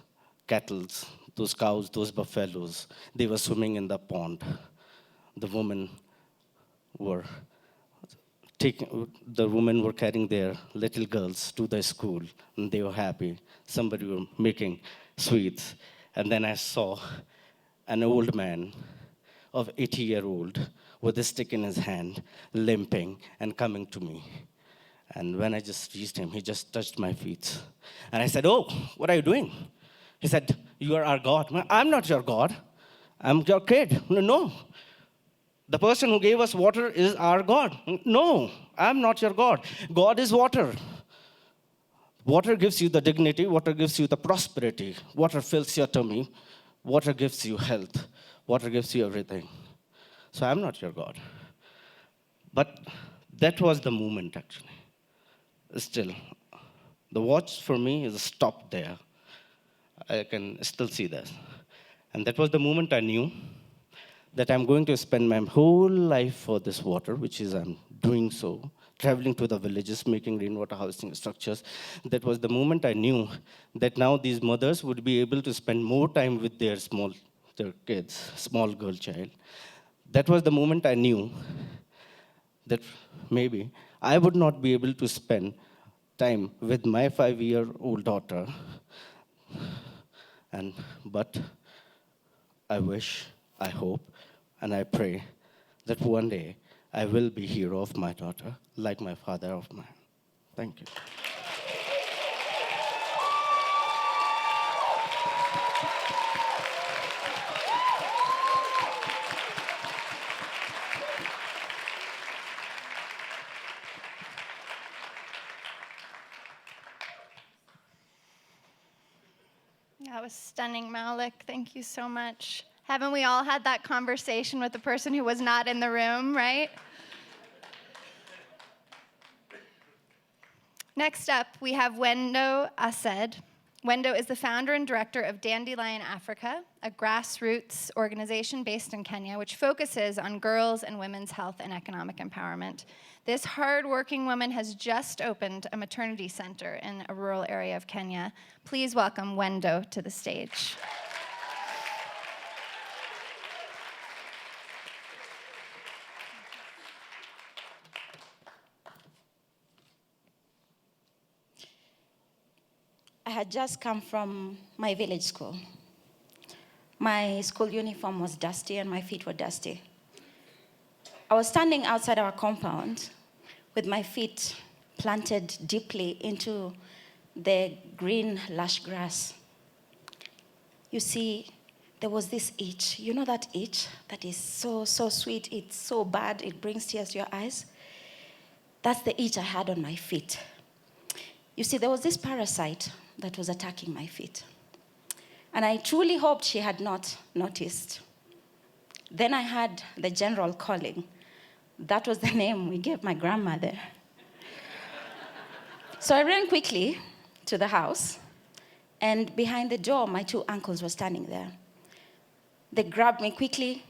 cattle, those cows, those buffaloes, they were swimming in the pond. The women were carrying their little girls to the school, and they were happy. Somebody were making sweets. And then I saw an old man of 80-year-old with a stick in his hand, limping and coming to me. And when I just reached him, he just touched my feet. And I said, oh, what are you doing? He said, you are our God. I'm not your God. I'm your kid. No. The person who gave us water is our God. No, I'm not your God. God is water. Water gives you the dignity. Water gives you the prosperity. Water fills your tummy. Water gives you health. Water gives you everything. So I'm not your God. But that was the moment, actually. Still, the watch for me is stopped there. I can still see that. And that was the moment I knew that I'm going to spend my whole life for this water, which is I'm doing so, traveling to the villages, making rainwater harvesting structures. That was the moment I knew that now these mothers would be able to spend more time with their kids, small girl child. That was the moment I knew that maybe I would not be able to spend time with my 5-year-old daughter. But I wish, I hope, and I pray that one day I will be hero of my daughter, like my father of mine. Thank you. That was stunning, Malik. Thank you so much. Haven't we all had that conversation with the person who was not in the room, right? Next up, we have Wendo Ased. Wendo is the founder and director of Dandelion Africa, a grassroots organization based in Kenya, which focuses on girls' and women's health and economic empowerment. This hardworking woman has just opened a maternity center in a rural area of Kenya. Please welcome Wendo to the stage. I had just come from my village school. My school uniform was dusty and my feet were dusty. I was standing outside our compound with my feet planted deeply into the green lush grass. You see, there was this itch. You know that itch that is so sweet, it's so bad, it brings tears to your eyes? That's the itch I had on my feet. You see, there was this parasite that was attacking my feet. And I truly hoped she had not noticed. Then I heard the general calling. That was the name we gave my grandmother. So I ran quickly to the house, and behind the door, my two uncles were standing there. They grabbed me quickly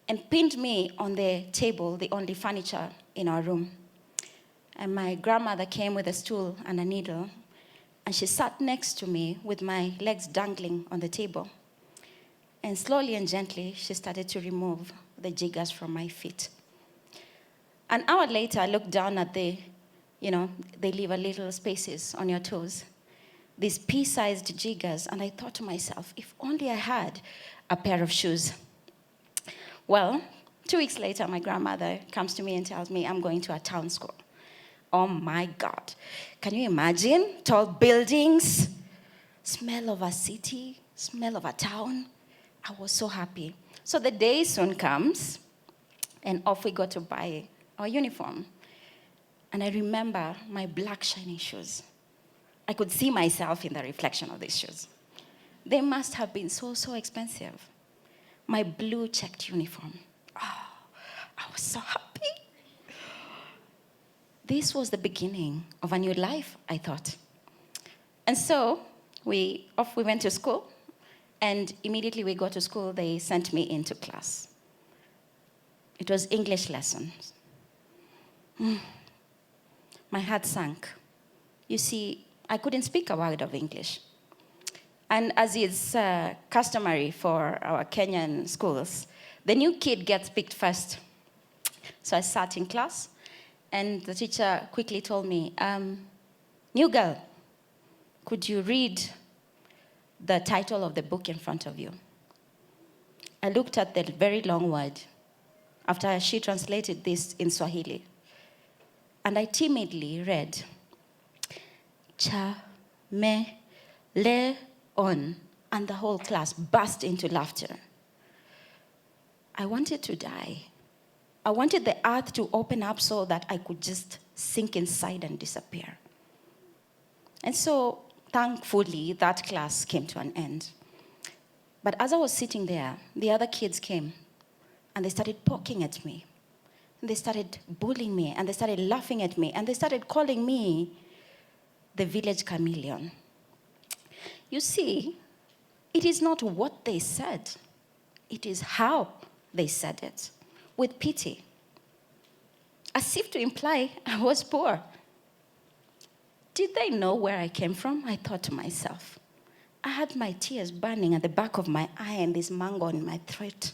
and pinned me on the table, the only furniture in our room. And my grandmother came with a stool and a needle, and she sat next to me with my legs dangling on the table. And slowly and gently, she started to remove the jiggers from my feet. An hour later, I looked down at they leave a little spaces on your toes, these pea-sized jiggers, and I thought to myself, if only I had a pair of shoes. Well, 2 weeks later, my grandmother comes to me and tells me I'm going to a town school. Oh my God. Can you imagine? Tall buildings, smell of a city, smell of a town. I was so happy. So the day soon comes, and off we go to buy our uniform. And I remember my black shiny shoes. I could see myself in the reflection of these shoes. They must have been so expensive. My blue checked uniform. Oh, I was so happy. This was the beginning of a new life, I thought. And so we went to school, and immediately we got to school, they sent me into class. It was English lessons. My heart sank. You see, I couldn't speak a word of English. And as is customary for our Kenyan schools, the new kid gets picked first. So I sat in class, and the teacher quickly told me, new girl, could you read the title of the book in front of you? I looked at the very long word after she translated this in Swahili. And I timidly read, Cha me le on, and the whole class burst into laughter. I wanted to die. I wanted the earth to open up so that I could just sink inside and disappear. And so, thankfully, that class came to an end. But as I was sitting there, the other kids came, and they started poking at me. And they started bullying me, and they started laughing at me, and they started calling me the village chameleon. You see, it is not what they said. It is how they said it, with pity, as if to imply I was poor. Did they know where I came from? I thought to myself. I had my tears burning at the back of my eye and this mango in my throat.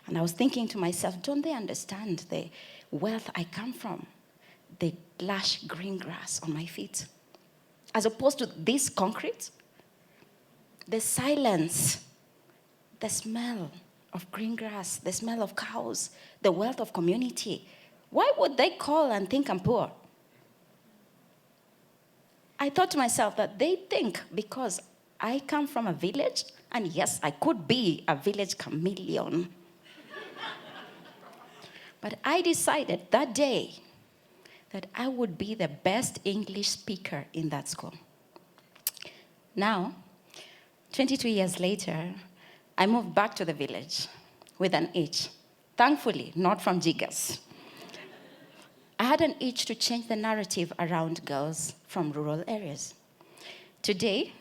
And I was thinking to myself, don't they understand the wealth I come from? The lush green grass on my feet. As opposed to this concrete, the silence, the smell of green grass, the smell of cows, the wealth of community. Why would they call and think I'm poor? I thought to myself that they think because I come from a village, and yes, I could be a village chameleon. But I decided that day that I would be the best English speaker in that school. Now, 22 years later, I moved back to the village with an itch. Thankfully, not from jiggers. I had an itch to change the narrative around girls from rural areas. Today,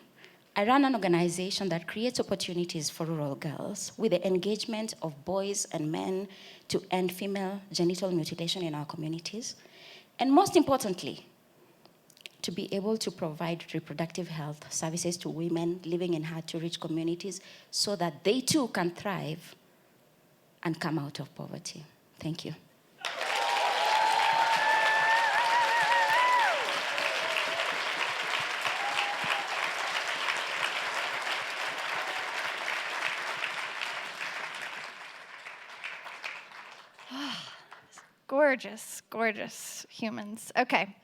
I run an organization that creates opportunities for rural girls with the engagement of boys and men to end female genital mutilation in our communities. And most importantly, to be able to provide reproductive health services to women living in hard-to-reach communities so that they too can thrive and come out of poverty. Thank you. Gorgeous, gorgeous humans. Okay.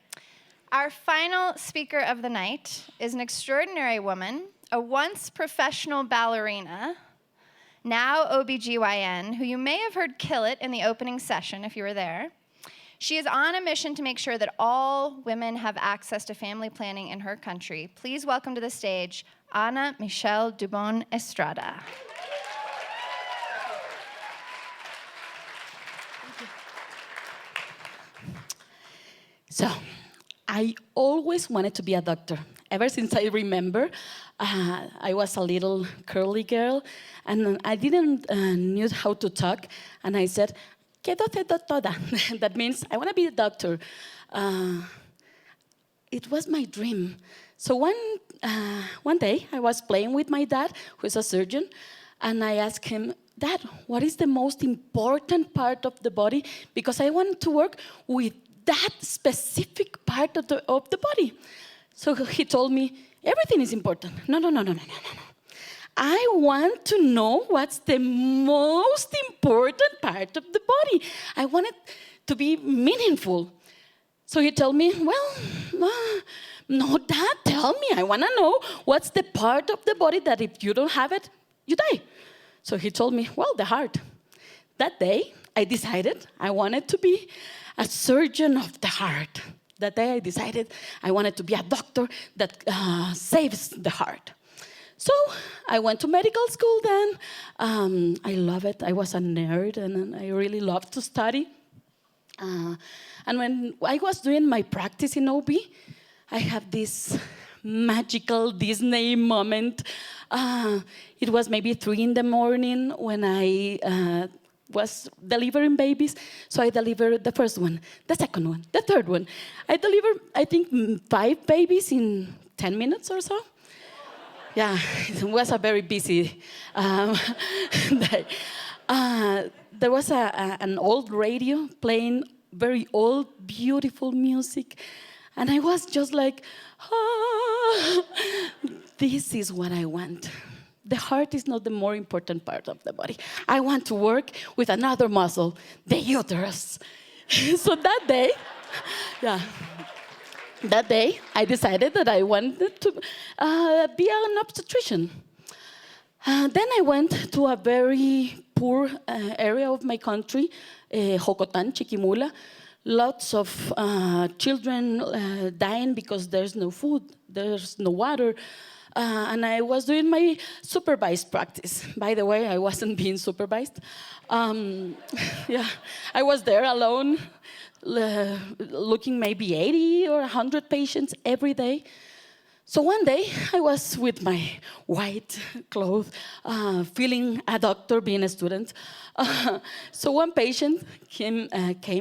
Our final speaker of the night is an extraordinary woman, a once professional ballerina, now OBGYN, who you may have heard kill it in the opening session if you were there. She is on a mission to make sure that all women have access to family planning in her country. Please welcome to the stage Ana Michelle Dubon Estrada. So, I always wanted to be a doctor. Ever since I remember, I was a little curly girl, and I didn't knew how to talk, and I said, "Quiero ser doctora." That means I want to be a doctor. It was my dream. So one day, I was playing with my dad, who is a surgeon, and I asked him, "Dad, what is the most important part of the body? Because I want to work with that specific part of the body." So he told me, "Everything is important." No. I want to know what's the most important part of the body. I want it to be meaningful. So he told me, "Well, no, Dad, tell me. I want to know what's the part of the body that if you don't have it, you die." So he told me, "Well, the heart." That day, I decided I wanted to be a surgeon of the heart. That day, I decided I wanted to be a doctor that saves the heart. So I went to medical school then. I love it. I was a nerd, and I really loved to study. And when I was doing my practice in OB, I had this magical Disney moment. It was maybe 3 in the morning when I was delivering babies. So I delivered the first one, the second one, the third one. I delivered, I think, 5 babies in 10 minutes or so. Yeah, it was a very busy day. There was an old radio playing very old, beautiful music. And I was just like, this is what I want. The heart is not the more important part of the body. I want to work with another muscle, the uterus. So that day, I decided that I wanted to be an obstetrician. Then I went to a very poor area of my country, Jocotan, Chiquimula. Lots of children dying because there's no food, there's no water. And I was doing my supervised practice. By the way, I wasn't being supervised. I was there alone, looking maybe 80 or 100 patients every day. So one day, I was with my white clothes, feeling a doctor, being a student. So one patient came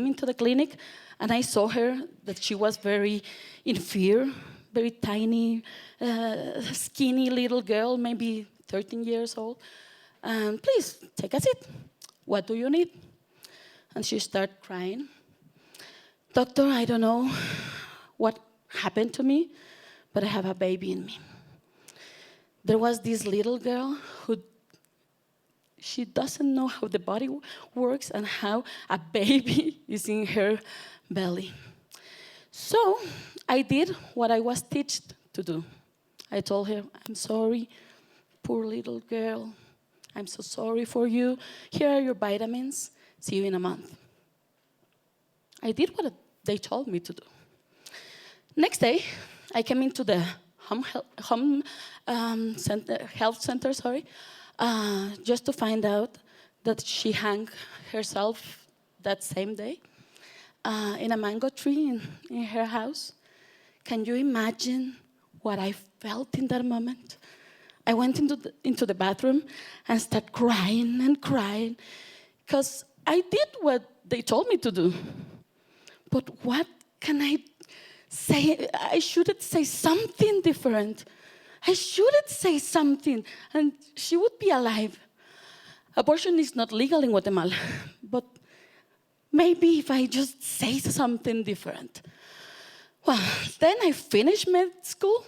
into the clinic, and I saw her that she was very in fear, very tiny, skinny little girl, maybe 13 years old. "Please, take a seat. What do you need?" And she started crying. "Doctor, I don't know what happened to me, but I have a baby in me." There was this little girl who she doesn't know how the body works and how a baby is in her belly. So I did what I was taught to do. I told her, "I'm sorry, poor little girl. I'm so sorry for you. Here are your vitamins. See you in a month." I did what they told me to do. Next day, I came into the health center, just to find out that she hung herself that same day in a mango tree in her house. Can you imagine what I felt in that moment? I went into the bathroom and started crying and crying because I did what they told me to do. But what can I say? I should say something different. I should say something, and she would be alive. Abortion is not legal in Guatemala, but maybe if I just say something different. Well, then I finished med school.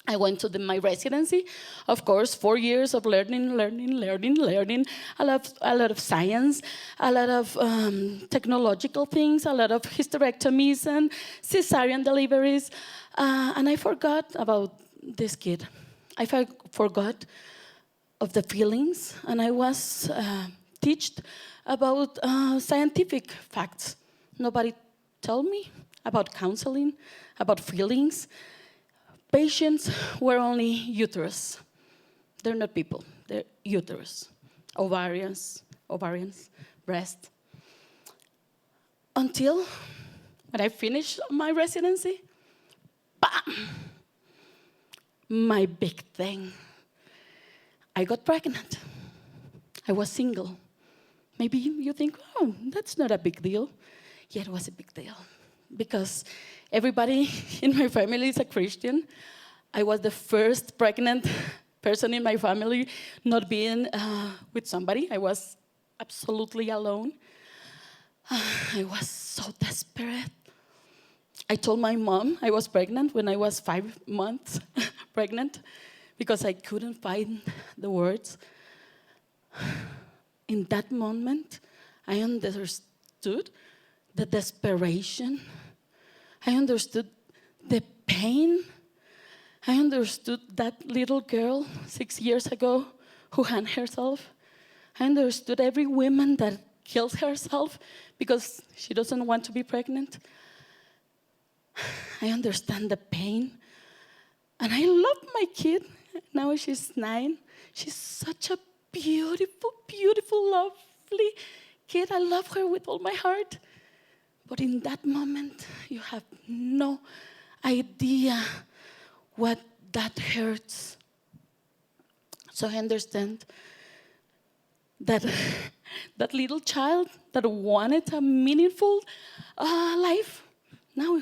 I went to my residency. Of course, 4 years of learning, a lot of science, a lot of technological things, a lot of hysterectomies and cesarean deliveries. And I forgot about this kid. I forgot of the feelings, and I was taught about scientific facts. Nobody told me about counseling, about feelings. Patients were only uterus. They're not people, they're uterus, ovarians, breast. Until when I finished my residency, bam! My big thing. I got pregnant. I was single. Maybe you think, oh, that's not a big deal. Yeah, it was a big deal. Because everybody in my family is a Christian. I was the first pregnant person in my family not being with somebody. I was absolutely alone. I was so desperate. I told my mom I was pregnant when I was 5 months pregnant because I couldn't find the words. In that moment, I understood the desperation. I understood the pain. I understood that little girl 6 years ago who hung herself. I understood every woman that kills herself because she doesn't want to be pregnant. I understand the pain. And I love my kid. Now she's 9. She's such a beautiful, beautiful, lovely kid. I love her with all my heart. But in that moment, you have no idea what that hurts. So I understand that that little child that wanted a meaningful life, now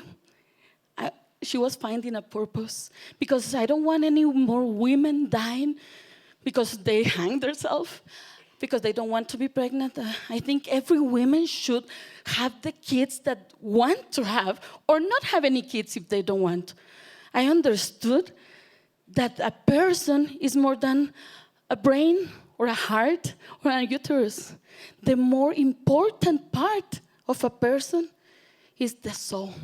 she was finding a purpose. Because I don't want any more women dying because they hang themselves, because they don't want to be pregnant. I think every woman should have the kids that want to have, or not have any kids if they don't want. I understood that a person is more than a brain or a heart or a uterus. The more important part of a person is the soul.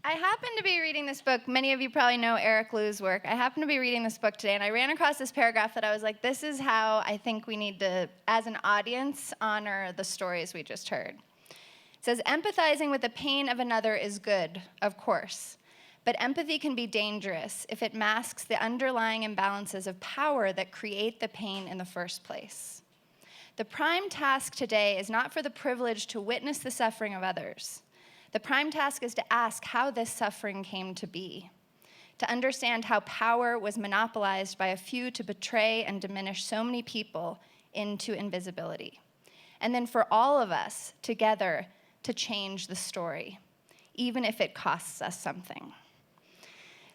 I happen to be reading this book. Many of you probably know Eric Liu's work. I happen to be reading this book today, and I ran across this paragraph that I was like, this is how I think we need to, as an audience, honor the stories we just heard. It says, empathizing with the pain of another is good, of course, but empathy can be dangerous if it masks the underlying imbalances of power that create the pain in the first place. The prime task today is not for the privileged to witness the suffering of others. The prime task is to ask how this suffering came to be, to understand how power was monopolized by a few to betray and diminish so many people into invisibility. And then for all of us together to change the story, even if it costs us something.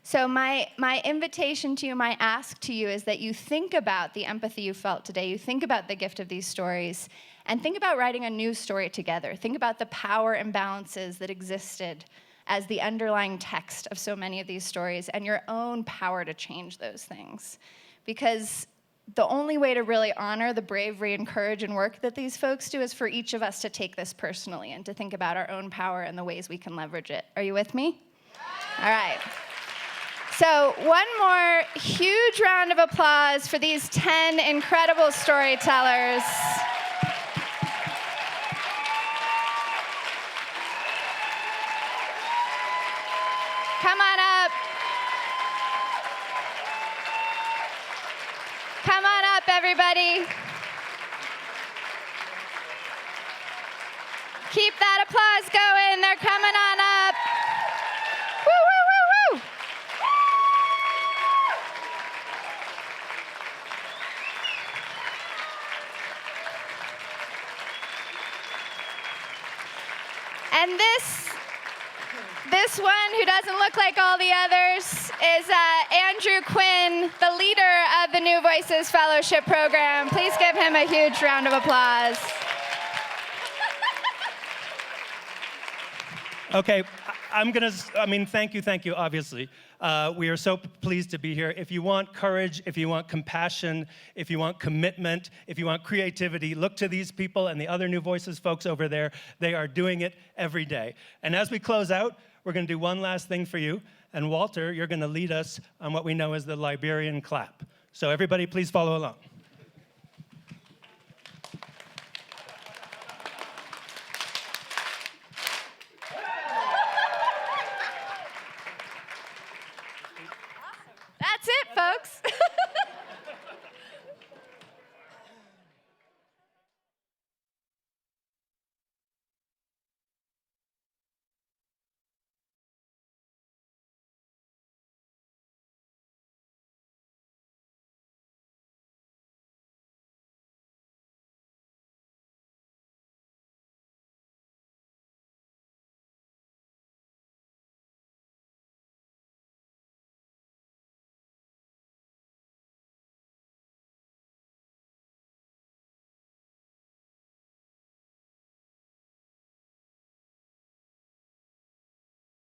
So my invitation to you, my ask to you is that you think about the empathy you felt today, you think about the gift of these stories, and think about writing a new story together. Think about the power imbalances that existed as the underlying text of so many of these stories and your own power to change those things. Because the only way to really honor the bravery and courage and work that these folks do is for each of us to take this personally and to think about our own power and the ways we can leverage it. Are you with me? All right. So one more huge round of applause for these 10 incredible storytellers. Come on up. Come on up, everybody. Keep that applause going. They're coming on up. Woo, woo, woo, woo. And this one, who doesn't look like all the others, is Andrew Quinn, the leader of the New Voices Fellowship Program. Please give him a huge round of applause. Okay, thank you, obviously. We are so pleased to be here. If you want courage, if you want compassion, if you want commitment, if you want creativity, look to these people and the other New Voices folks over there. They are doing it every day. And as we close out, we're going to do one last thing for you. And Walter, you're going to lead us on what we know as the Liberian clap. So everybody, please follow along.